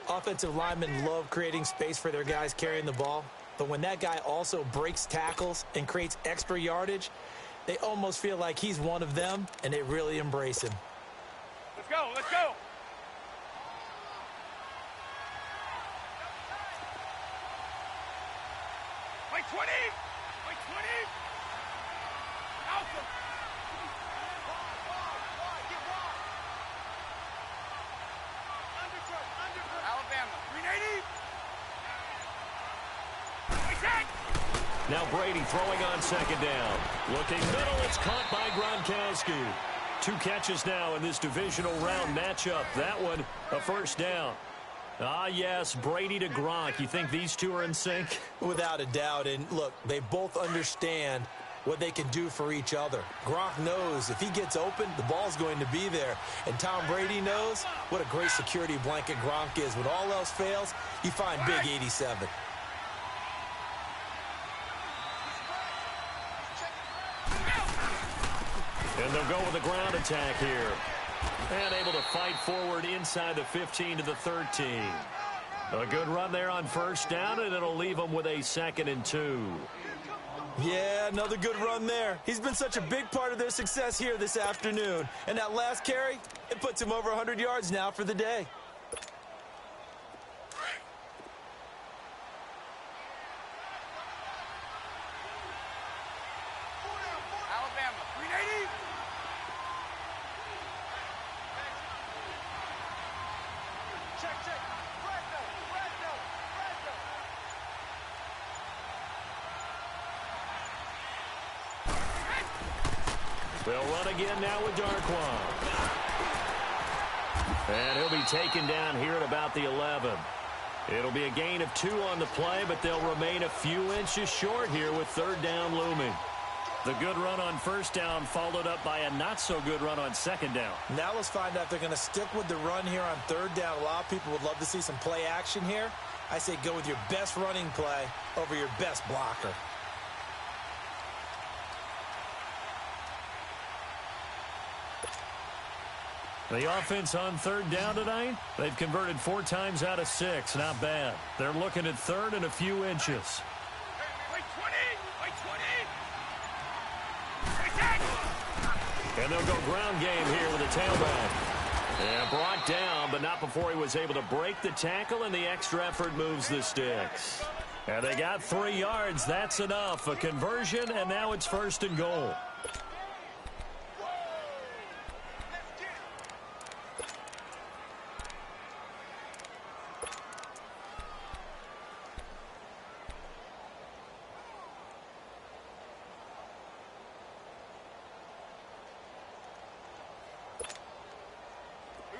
Offensive linemen love creating space for their guys carrying the ball, but when that guy also breaks tackles and creates extra yardage, they almost feel like he's one of them, and they really embrace him. Let's go, let's go! Wait, 20! Wait, 20! Alpha! Alabama, 380! Now Brady throwing on 2nd down. Looking middle, it's caught by Gronkowski. 2 catches now in this divisional round matchup. That one, a first down. Ah, yes, Brady to Gronk. You think these two are in sync? Without a doubt. And look, they both understand what they can do for each other. Gronk knows if he gets open, the ball's going to be there. And Tom Brady knows what a great security blanket Gronk is. When all else fails, you find Big 87. And they'll go with a ground attack here. And able to fight forward inside the 15 to the 13. A good run there on first down, and it'll leave them with a 2nd and 2. Yeah, another good run there. He's been such a big part of their success here this afternoon. And that last carry, it puts him over 100 yards now for the day. Alabama, 380! Check. Red note. They'll run again now with Darkwa. And he'll be taken down here at about the 11. It'll be a gain of 2 on the play, but they'll remain a few inches short here with 3rd down looming. The good run on first down followed up by a not-so-good run on 2nd down. Now let's find out if they're going to stick with the run here on 3rd down. A lot of people would love to see some play action here. I say go with your best running play over your best blocker. The offense on 3rd down tonight, they've converted 4 times out of 6. Not bad. They're looking at 3rd and a few inches. Wait, 20! Wait, 20! And they'll go ground game here with a tailback. And brought down, but not before he was able to break the tackle, and the extra effort moves the sticks. And they got 3 yards. That's enough. A conversion, and now it's 1st and goal.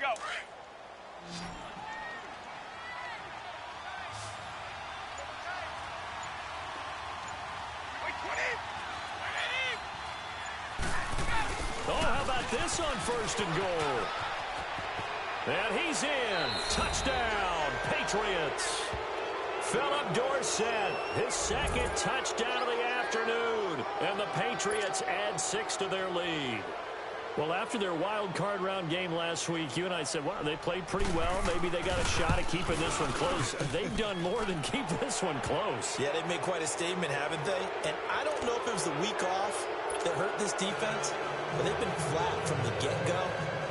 go. Oh, how about this on 1st and goal? And he's in. Touchdown, Patriots. Philip Dorsett, his 2nd touchdown of the afternoon. And the Patriots add 6 to their lead. Well, after their wild card round game last week, you and I said, wow, they played pretty well. Maybe they got a shot at keeping this one close. They've done more than keep this one close. Yeah, they've made quite a statement, haven't they? And I don't know if it was the week off that hurt this defense, but they've been flat from the get-go,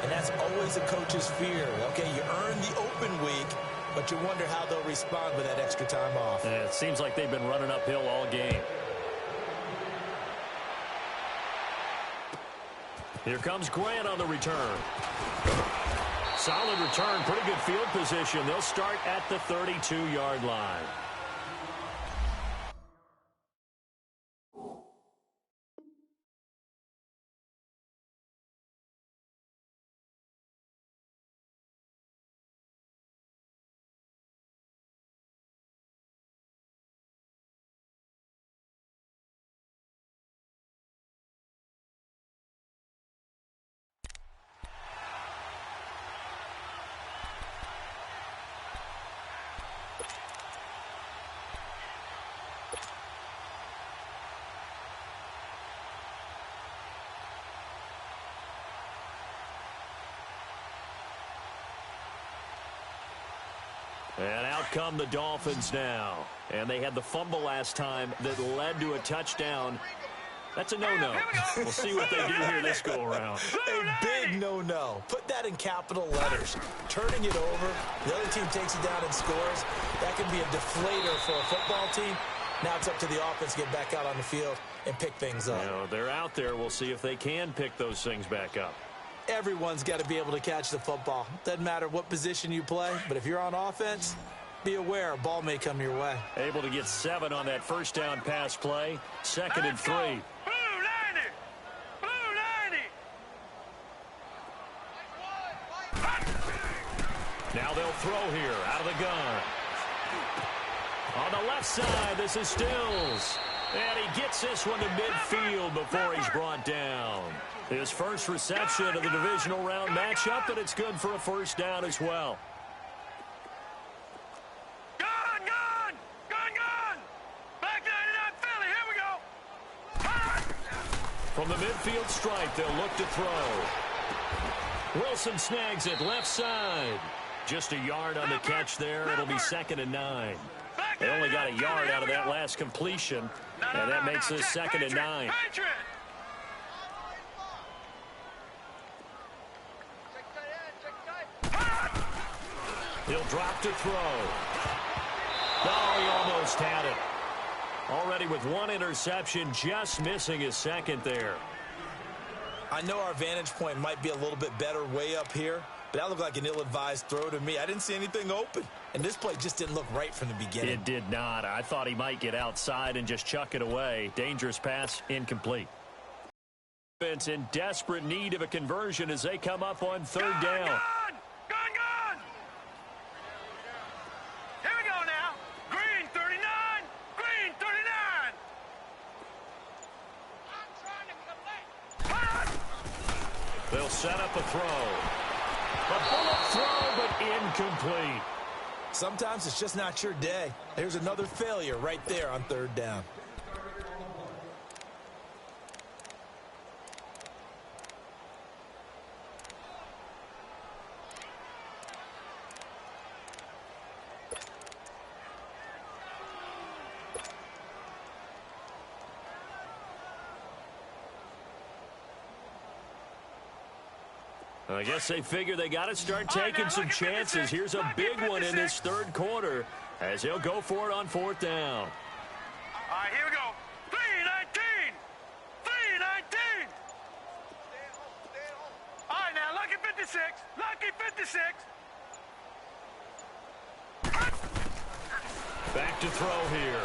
and that's always a coach's fear. Okay, you earn the open week, but you wonder how they'll respond with that extra time off. Yeah, it seems like they've been running uphill all game. Here comes Grant on the return. Solid return, pretty good field position. They'll start at the 32-yard line. And out come the Dolphins now. And they had the fumble last time that led to a touchdown. That's a no-no. We'll see what they do here this go-around. A big no-no. Put that in capital letters. Turning it over, the other team takes it down and scores. That can be a deflator for a football team. Now it's up to the offense to get back out on the field and pick things up. You know, they're out there. We'll see if they can pick those things back up. Everyone's got to be able to catch the football. Doesn't matter what position you play, but if you're on offense, be aware a ball may come your way. Able to get 7 on that first down pass play. 2nd and 3. Blue 90! Blue 90! Now they'll throw here out of the gun. On the left side, this is Stills. And he gets this one to midfield before he's brought down. His first reception of the divisional round matchup, and it's good for a first down as well. Gun! Gun! Gun! Gun! Back 99 Philly, here we go! From the midfield stripe, they'll look to throw. Wilson snags it left side. Just a yard on the catch there. It'll be 2nd and 9. They only got a yard out of that last completion, and that makes this 2nd and 9. He'll drop to throw. Oh, he almost had it. Already with 1 interception, just missing his 2nd there. I know our vantage point might be a little bit better way up here, but that looked like an ill-advised throw to me. I didn't see anything open, and this play just didn't look right from the beginning. It did not. I thought he might get outside and just chuck it away. Dangerous pass, incomplete. Defense in desperate need of a conversion as they come up on 3rd down. Gun! Gun! Gun! Here we go now. Green 39. Green 39. They'll set up a throw. A bullet throw, but incomplete. Sometimes it's just not your day. There's another failure right there on 3rd down. I guess they figure they got to start taking some chances. Here's a big one in this 3rd quarter as they'll go for it on 4th down. All right, here we go. 3-19. 3-19. All right, now, lucky 56. Lucky 56. Back to throw here.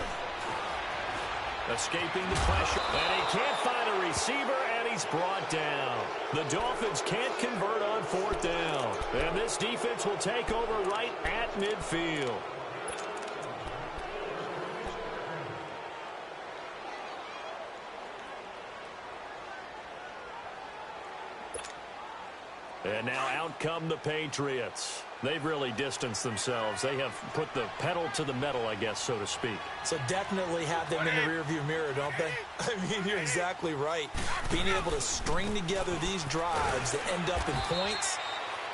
Escaping the pressure. And he can't find a receiver, and he's brought down. The Dolphins can't convert on 4th down. And this defense will take over right at midfield. And now out come the Patriots. They've really distanced themselves. They have put the pedal to the metal, I guess, so to speak. So definitely have them in the rearview mirror, don't they? I mean, you're exactly right. Being able to string together these drives that end up in points,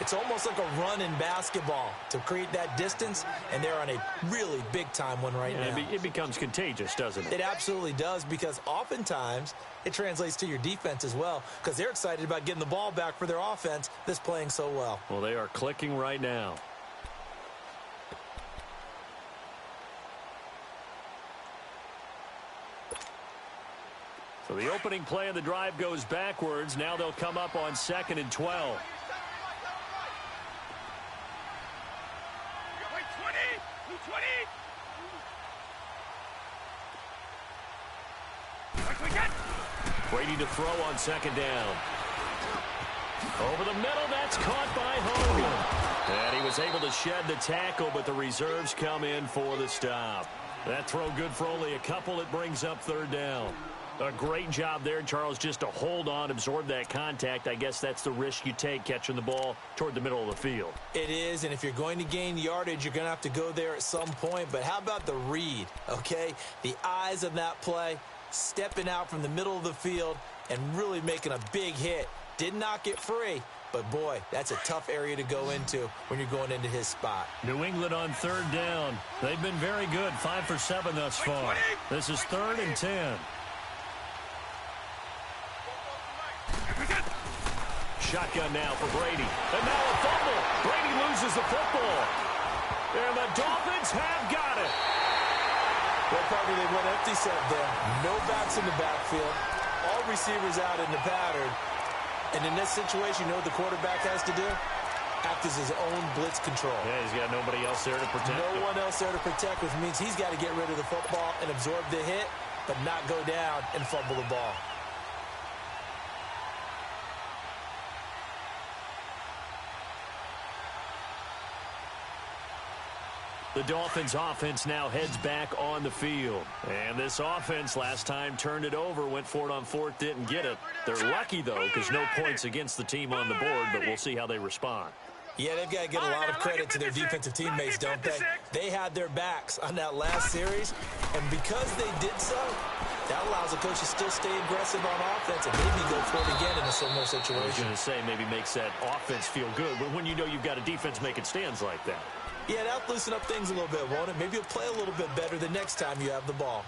it's almost like a run in basketball to create that distance, and they're on a really big-time one right now. It becomes contagious, doesn't it? It absolutely does, because oftentimes it translates to your defense as well, because they're excited about getting the ball back for their offense that's playing so well. Well, they are clicking right now. So the opening play of the drive goes backwards. Now they'll come up on 2nd and 12. Brady to throw on 2nd down. Over the middle, that's caught by Hogan. And he was able to shed the tackle, but the reserves come in for the stop. That throw good for only a couple. It brings up 3rd down. A great job there, Charles, just to hold on, absorb that contact. I guess that's the risk you take catching the ball toward the middle of the field. It is, and if you're going to gain yardage, you're going to have to go there at some point. But how about the read, okay? The eyes of that play, stepping out from the middle of the field and really making a big hit. Did not get free, but boy, that's a tough area to go into when you're going into his spot. New England on 3rd down. They've been very good, 5 for 7 thus far. This is 3rd and 10. Shotgun now for Brady. And now a fumble. Brady loses the football. And the Dolphins have got it. Well, probably they went empty set there. No backs in the backfield. All receivers out in the pattern. And in this situation, you know what the quarterback has to do? Act as his own blitz control. Yeah, he's got nobody else there to protect him. No one else there to protect, which means he's got to get rid of the football and absorb the hit, but not go down and fumble the ball. The Dolphins offense now heads back on the field. And this offense last time turned it over, went for it on 4th, didn't get it. They're lucky, though, because no points against the team on the board, but we'll see how they respond. Yeah, they've got to give a lot of credit to their defensive teammates, don't they? They had their backs on that last series, and because they did so, that allows the coach to still stay aggressive on offense and maybe go for it again in a similar situation. I was going to say maybe makes that offense feel good, but when you know you've got a defense making stands like that. Yeah, that'll loosen up things a little bit, won't it? Maybe you'll play a little bit better the next time you have the ball.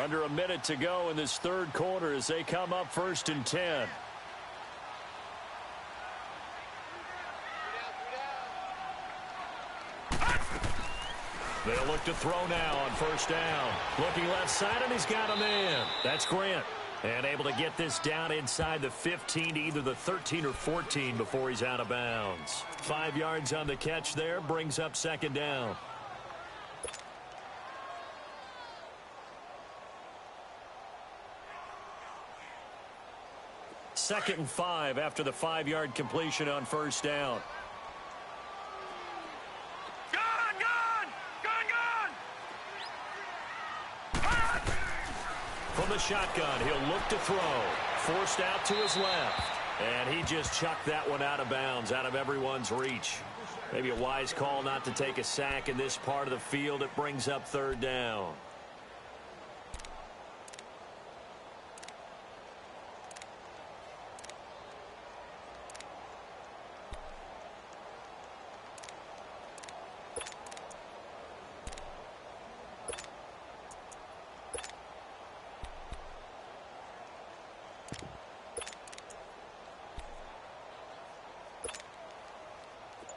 Under a minute to go in this 3rd quarter as they come up 1st and 10. They'll look to throw now on 1st down. Looking left side, and he's got a man. That's Grant. And able to get this down inside the 15 to either the 13 or 14 before he's out of bounds. 5 yards on the catch there, brings up 2nd down. Second and 5 after the 5-yard completion on 1st down. From the shotgun, he'll look to throw. Forced out to his left. And he just chucked that one out of bounds, out of everyone's reach. Maybe a wise call not to take a sack in this part of the field. It brings up 3rd down.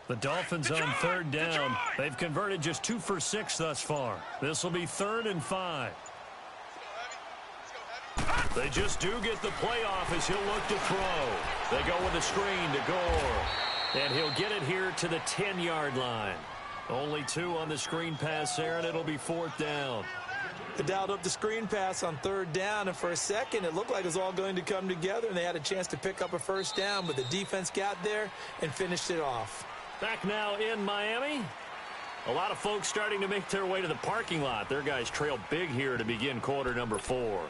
The Dolphins on 3rd down. They've converted just 2 for 6 thus far. This will be 3rd and 5. They just do get the playoff as he'll look to throw. They go with a screen to Gore. And he'll get it here to the 10-yard line. Only 2 on the screen pass there, and it'll be 4th down. They dialed up the screen pass on 3rd down, and for a second it looked like it was all going to come together, and they had a chance to pick up a 1st down, but the defense got there and finished it off. Back now in Miami. A lot of folks starting to make their way to the parking lot. Their guys trail big here to begin quarter number 4.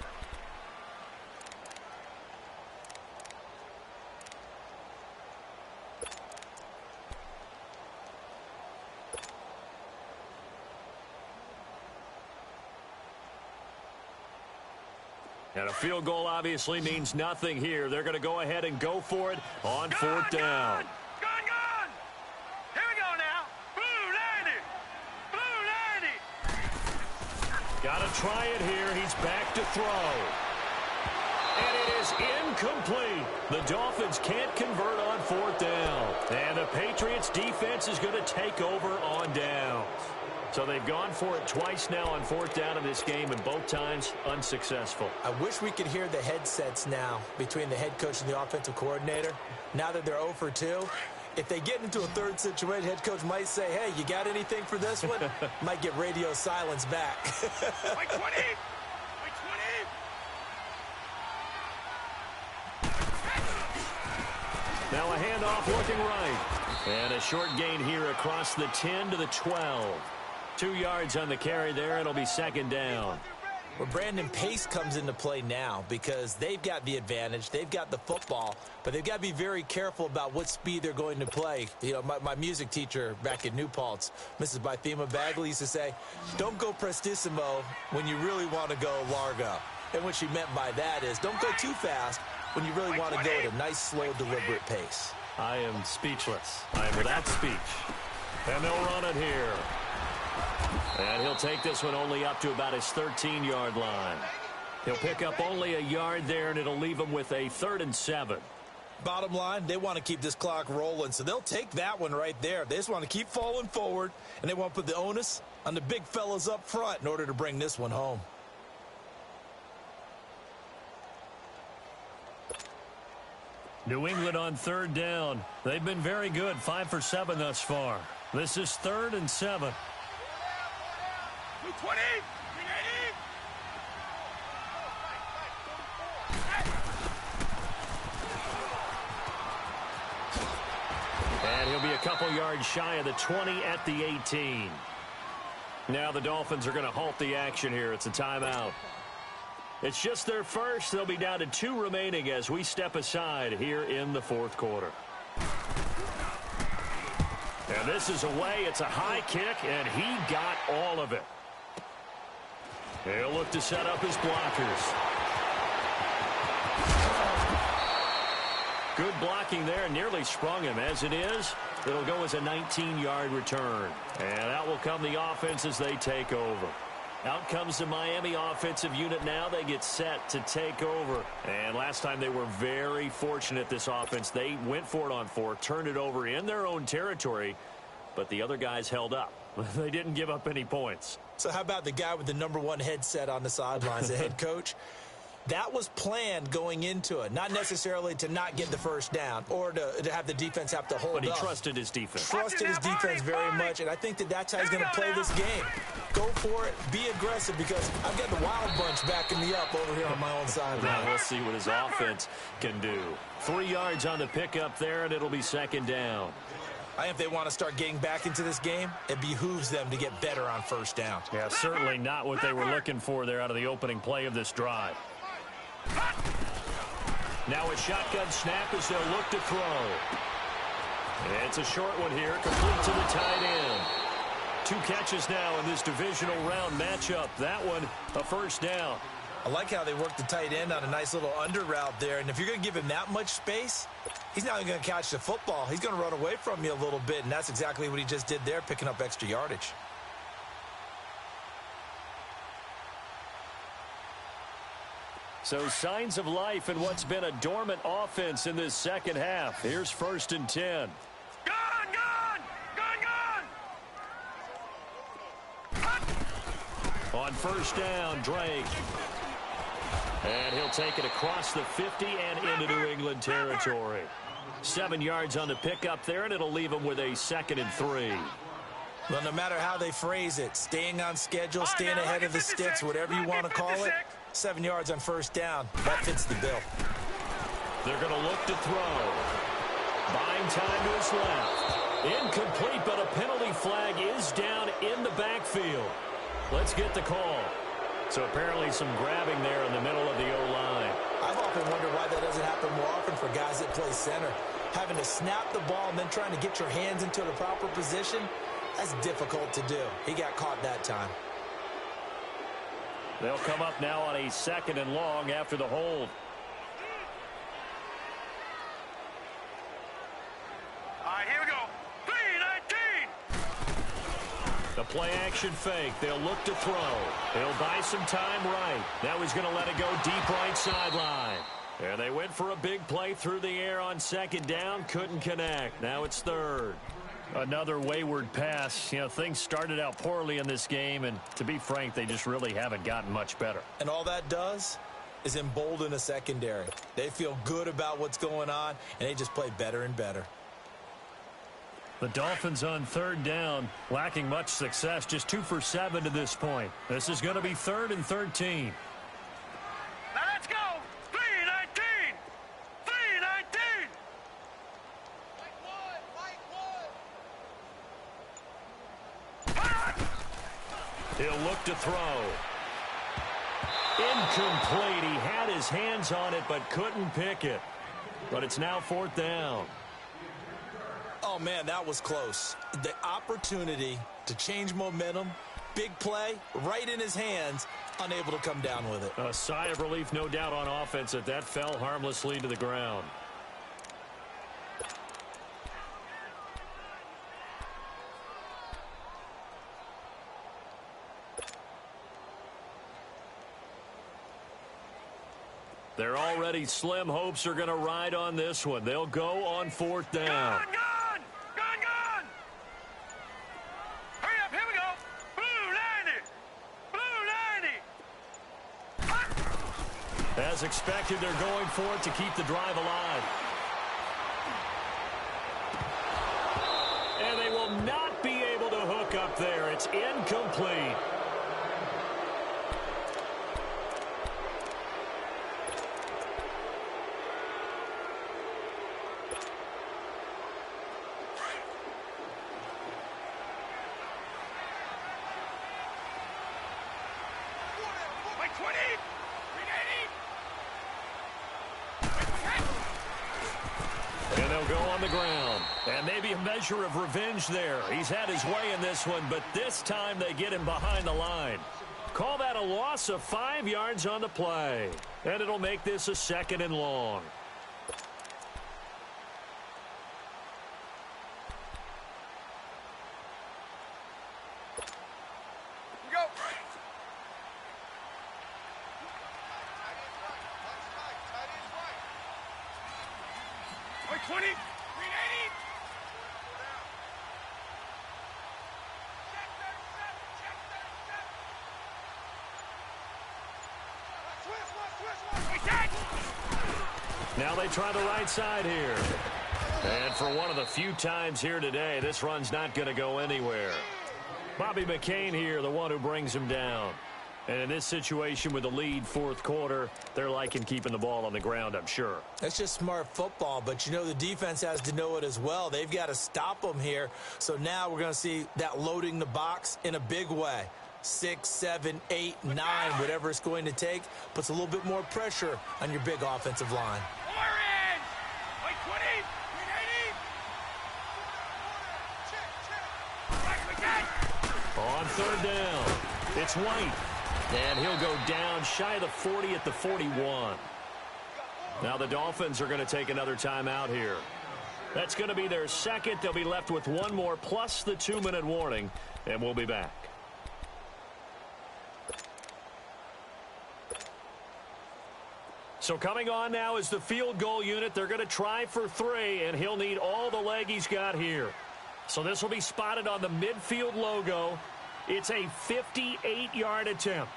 And a field goal obviously means nothing here. They're going to go ahead and go for it on 4th down. Gone! Here we go now. Blue 90! Got to try it here. He's back to throw. And it is incomplete. The Dolphins can't convert on 4th down. And the Patriots defense is going to take over on downs. So they've gone for it twice now on 4th down in this game, and both times unsuccessful. I wish we could hear the headsets now between the head coach and the offensive coordinator. Now that they're 0 for 2, if they get into a 3rd situation, head coach might say, hey, you got anything for this one? Might get radio silence back. Like 20! Now a handoff looking right. And a short gain here across the 10 to the 12. 2 yards on the carry there. It'll be 2nd down. Well, Brandon, pace comes into play now because they've got the advantage. They've got the football, but they've got to be very careful about what speed they're going to play. You know, my music teacher back in New Paltz, Mrs. Bythema Bagley, used to say, don't go prestissimo when you really want to go largo. And what she meant by that is don't go too fast when you really want to go at a nice, slow, deliberate pace. I am speechless. I am without speech. And they'll run it here. And he'll take this one only up to about his 13-yard line. He'll pick up only a yard there, and it'll leave him with a 3rd and 7. Bottom line, they want to keep this clock rolling, so they'll take that one right there. They just want to keep falling forward, and they want to put the onus on the big fellas up front in order to bring this one home. New England on 3rd down. They've been very good, 5 for 7 thus far. This is 3rd and 7. 20! And he'll be a couple yards shy of the 20 at the 18. Now the Dolphins are going to halt the action here. It's a timeout. It's just their first. They'll be down to 2 remaining as we step aside here in the 4th quarter. And this is away. It's a high kick, and he got all of it. He'll look to set up his blockers. Good blocking there. Nearly sprung him. As it is, it'll go as a 19-yard return. And out will come the offense as they take over. Out comes the Miami offensive unit now. They get set to take over. And last time they were very fortunate, this offense. They went for it on 4, turned it over in their own territory, but the other guys held up. They didn't give up any points. So how about the guy with the #1 headset on the sidelines, the head coach? That was planned going into it, not necessarily to not get the 1st down or to have the defense have to hold up. But he trusted his defense. Trusted his defense very much, and I think that's how he's going to play this game. Go for it, be aggressive, because I've got the wild bunch backing me up over here on my own sideline. Now we'll see what his offense can do. 3 yards on the pickup there, and it'll be 2nd down. I think if they want to start getting back into this game, it behooves them to get better on 1st down. Yeah, certainly not what they were looking for there out of the opening play of this drive. Now a shotgun snap as they'll look to throw. And it's a short one here, complete to the tight end. 2 catches now in this divisional round matchup. That one, a 1st down. I like how they work the tight end on a nice little under route there. And if you're going to give him that much space, he's not even going to catch the football. He's going to run away from you a little bit, and that's exactly what he just did there, picking up extra yardage. So signs of life in what's been a dormant offense in this 2nd half. Here's 1st and 10. On 1st down, Drake. And he'll take it across the 50 and into New England territory. 7 yards on the pickup there, and it'll leave him with a 2nd and 3. Well, no matter how they phrase it, staying on schedule, staying ahead of the sticks, whatever you want to call it, 7 yards on first down, that fits the bill. They're going to look to throw. Buying time to his left. Incomplete, but a penalty flag is down in the backfield. Let's get the call. So apparently some grabbing there in the middle of the O-line. I've often wondered why that doesn't happen more often for guys that play center. Having to snap the ball and then trying to get your hands into the proper position, that's difficult to do. He got caught that time. They'll come up now on a 2nd and long after the hold. All right, here we go. 3-19. The play action fake. They'll look to throw. He'll buy some time right. Now he's going to let it go deep right sideline. And they went for a big play through the air on 2nd down. Couldn't connect. Now it's 3rd. Another wayward pass. You know, things started out poorly in this game, and to be frank, they just really haven't gotten much better. And all that does is embolden a secondary. They feel good about what's going on, and they just play better and better. The Dolphins on 3rd down, lacking much success, just 2 for 7 to this point. This is going to be 3rd and 13. Now let's go. 3-19. 3-19. He'll look to throw. Incomplete. He had his hands on it but couldn't pick it. But it's now 4th down. Oh, man, that was close. The opportunity to change momentum, big play, right in his hands, unable to come down with it. A sigh of relief, no doubt, on offense that fell harmlessly to the ground. Their already slim hopes are going to ride on this one. They'll go on 4th down. Gone. Hurry up, here we go. Blue 90. As expected, they're going for it to keep the drive alive. And they will not be able to hook up there. It's incomplete. And they'll go on the ground. And maybe a measure of revenge there. He's had his way in this one, but this time they get him behind the line. Call that a loss of 5 yards on the play. And it'll make this a 2nd and long. Go. 20. 380. Now they try the right side here. And for one of the few times here today, this run's not going to go anywhere. Bobby McCain here, the one who brings him down. And in this situation with the lead 4th quarter, they're liking keeping the ball on the ground, I'm sure. That's just smart football, but you know the defense has to know it as well. They've got to stop them here. So now we're going to see that loading the box in a big way. 6, 7, 8, 9, whatever it's going to take, puts a little bit more pressure on your big offensive line. Orange. 20. 380. On 3rd down, it's White. And he'll go down shy of the 40 at the 41. Now the Dolphins are going to take another timeout here. That's going to be their 2nd. They'll be left with 1 more plus the 2-minute warning, and we'll be back. So coming on now is the field goal unit. They're going to try for 3, and he'll need all the leg he's got here. So this will be spotted on the midfield logo. It's a 58-yard attempt.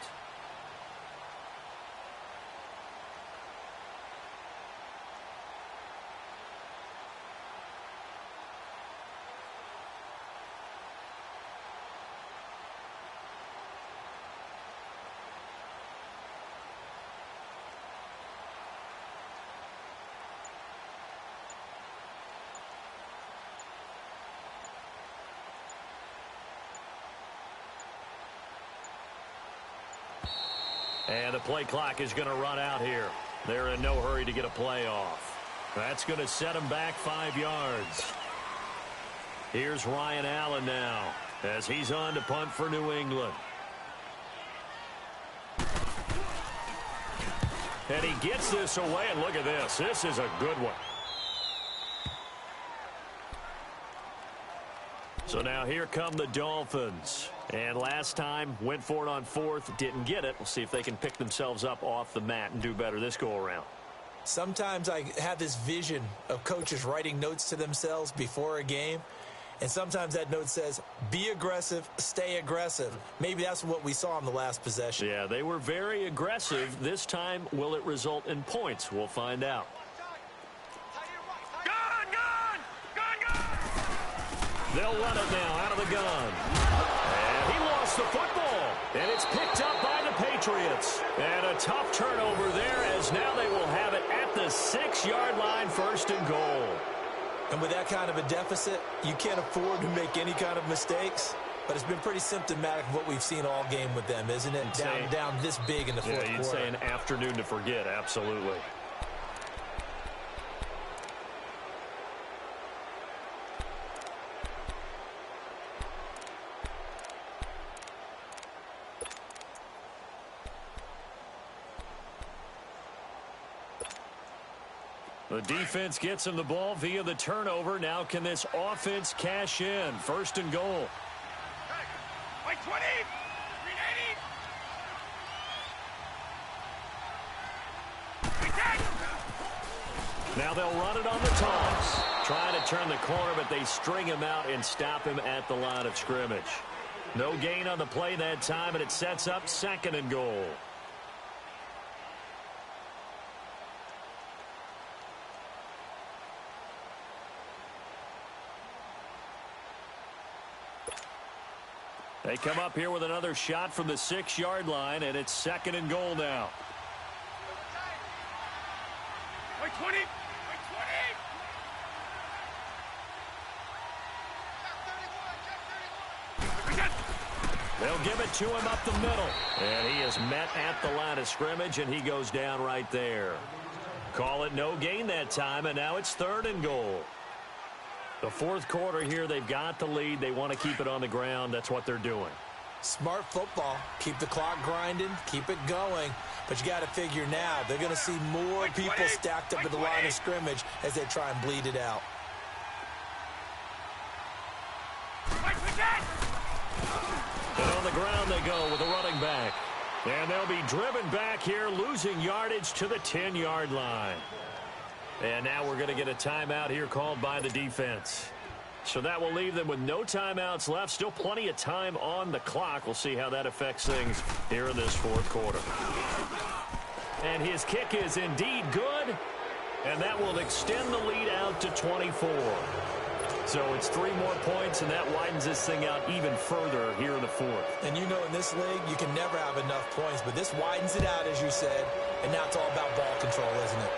And the play clock is going to run out here. They're in no hurry to get a play off. That's going to set them back 5 yards. Here's Ryan Allen now as he's on to punt for New England. And he gets this away, and look at this. This is a good one. So now here come the Dolphins. And last time, went for it on 4th, didn't get it. We'll see if they can pick themselves up off the mat and do better this go-around. Sometimes I have this vision of coaches writing notes to themselves before a game. And sometimes that note says, be aggressive, stay aggressive. Maybe that's what we saw in the last possession. Yeah, they were very aggressive. This time, will it result in points? We'll find out. They'll run it now out of the gun. And he lost the football. And it's picked up by the Patriots. And a tough turnover there as now they will have it at the 6-yard line, 1st and goal. And with that kind of a deficit, you can't afford to make any kind of mistakes. But it's been pretty symptomatic of what we've seen all game with them, isn't it? Down this big in the fourth quarter. Yeah, you'd say an afternoon to forget, absolutely. The defense gets him the ball via the turnover. Now can this offense cash in? 1st and goal. Like 20, 380. Now they'll run it on the toss. Trying to turn the corner, but they string him out and stop him at the line of scrimmage. No gain on the play that time, and it sets up 2nd and goal. They come up here with another shot from the 6-yard line, and it's 2nd and goal now. Like 20, like 20. They'll give it to him up the middle. And he is met at the line of scrimmage, and he goes down right there. Call it no gain that time, and now it's 3rd and goal. The 4th quarter here, they've got the lead. They want to keep it on the ground. That's what they're doing. Smart football. Keep the clock grinding. Keep it going. But you got to figure now, they're going to see more people stacked up at the line of scrimmage as they try and bleed it out. And on the ground they go with a running back. And they'll be driven back here, losing yardage to the 10-yard line. And now we're going to get a timeout here called by the defense. So that will leave them with no timeouts left. Still plenty of time on the clock. We'll see how that affects things here in this 4th quarter. And his kick is indeed good. And that will extend the lead out to 24. So it's 3 more points, and that widens this thing out even further here in the 4th. And you know in this league, you can never have enough points. But this widens it out, as you said. And now it's all about ball control, isn't it?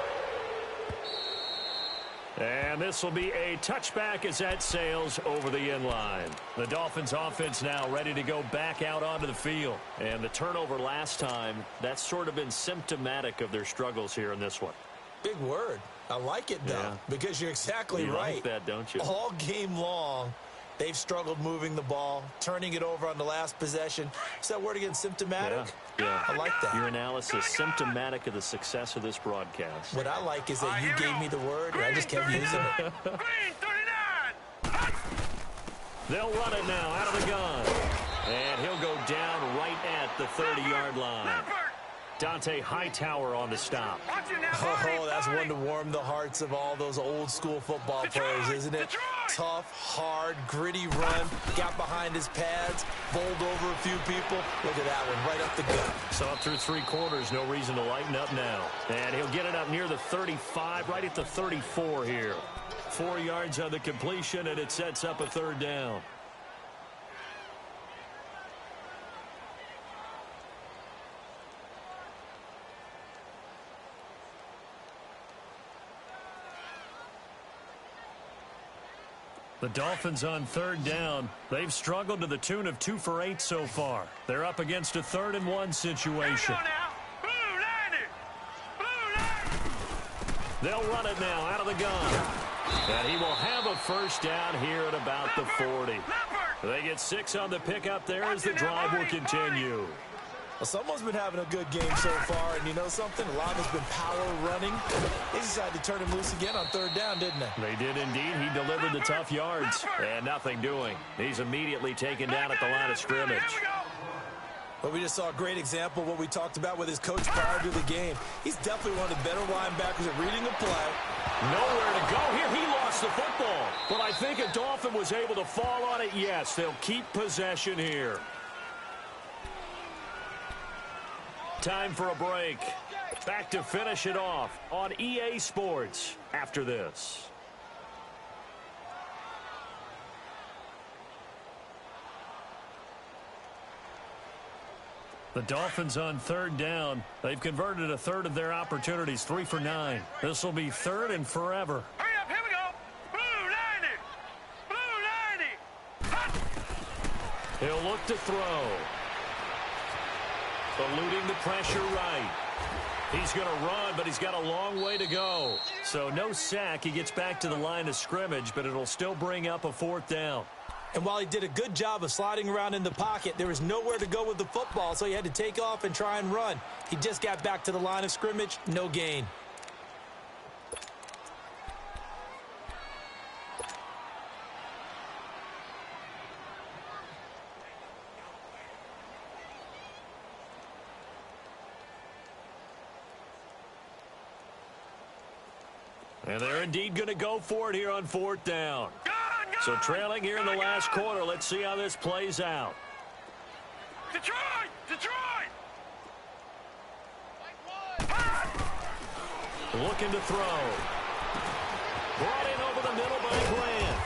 And this will be a touchback as that sails over the end line. The Dolphins offense now ready to go back out onto the field. And the turnover last time, that's sort of been symptomatic of their struggles here in this one. Big word. I like it, though, because you're exactly you right. Like that, don't you? All game long, they've struggled moving the ball, turning it over on the last possession. Is that word again, symptomatic? Yeah. I like that. Your analysis, symptomatic of the success of this broadcast. What I like is that you gave me the word, and I just kept using it. Green 39. They'll run it now out of the gun. And he'll go down right at the 30-yard line. Dante Hightower on the stop. Oh, that's one to warm the hearts of all those old-school football players, isn't it? Tough, hard, gritty run. Got behind his pads, bowled over a few people. Look at that one, right up the gut. So up through 3 quarters, no reason to lighten up now. And he'll get it up near the 35, right at the 34 here. 4 yards on the completion, and it sets up a 3rd down. The Dolphins on 3rd down. They've struggled to the tune of 2 for 8 so far. They're up against a 3rd and 1 situation. They'll run it now out of the gun. And he will have a first down here at about the 40. They get 6 on the pickup there as the drive will continue. Well, someone's been having a good game so far, and you know something? A lot has been power running. They decided to turn him loose again on 3rd down, didn't they? They did indeed. He delivered the tough yards. And nothing doing. He's immediately taken down at the line of scrimmage. But we just saw a great example of what we talked about with his coach prior to the game. He's definitely one of the better linebackers at reading the play. Nowhere to go here. He lost the football. But I think a Dolphin was able to fall on it. Yes, they'll keep possession here. Time for a break. Back to finish it off on EA Sports after this. The Dolphins on 3rd down. They've converted a third of their opportunities, 3 for 9. This will be 3rd and forever. Hurry up, here we go. Blue 90. Blue 90. He'll look to throw. Eluding the pressure right. He's going to run, but he's got a long way to go. So no sack. He gets back to the line of scrimmage, but it'll still bring up a 4th down. And while he did a good job of sliding around in the pocket, there was nowhere to go with the football, so he had to take off and try and run. He just got back to the line of scrimmage, no gain. And they're indeed going to go for it here on 4th down. So trailing here in the last quarter. Let's see how this plays out. Detroit! Detroit! Looking to throw. Brought in over the middle by Grant.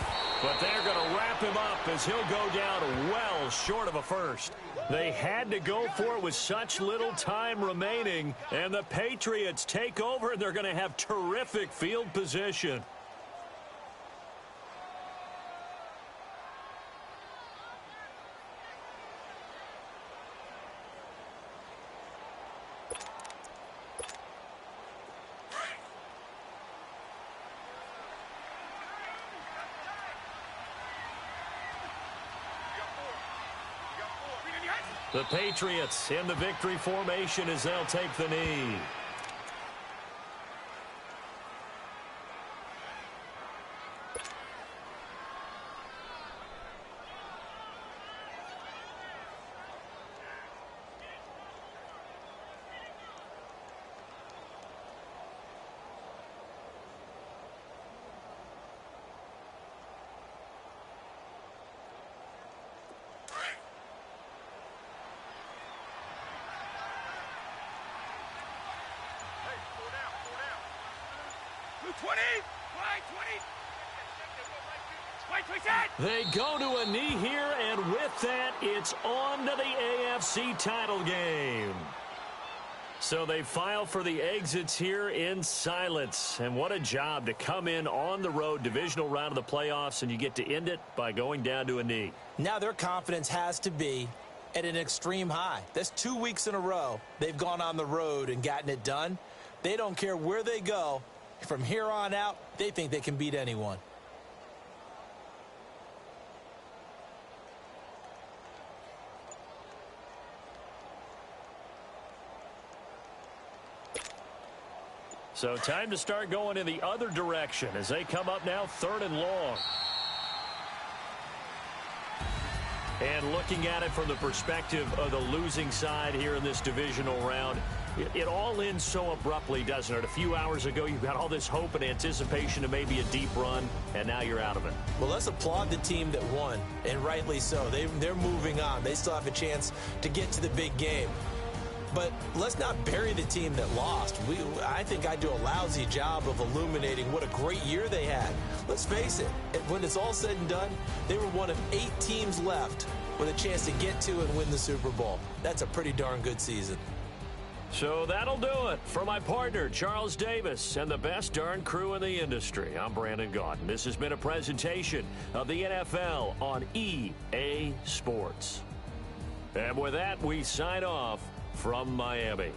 But they're going to wrap him up as he'll go down well short of a first. They had to go for it with such little time remaining. And the Patriots take over, and they're going to have terrific field position. The Patriots in the victory formation as they'll take the knee. They go to a knee here, and with that, it's on to the AFC title game. So they file for the exits here in silence. And what a job to come in on the road, divisional round of the playoffs, and you get to end it by going down to a knee. Now their confidence has to be at an extreme high. That's 2 weeks in a row they've gone on the road and gotten it done. They don't care where they go. From here on out, they think they can beat anyone. So time to start going in the other direction as they come up now 3rd and long. And looking at it from the perspective of the losing side here in this divisional round, it all ends so abruptly, doesn't it? A few hours ago, you got all this hope and anticipation of maybe a deep run, and now you're out of it. Well, let's applaud the team that won, and rightly so. They're moving on. They still have a chance to get to the big game. But let's not bury the team that lost. I think I do a lousy job of illuminating what a great year they had. Let's face it, when it's all said and done, they were one of 8 teams left with a chance to get to and win the Super Bowl. That's a pretty darn good season. So that'll do it. For my partner, Charles Davis, and the best darn crew in the industry, I'm Brandon Gaudin. This has been a presentation of the NFL on EA Sports. And with that, we sign off from Miami.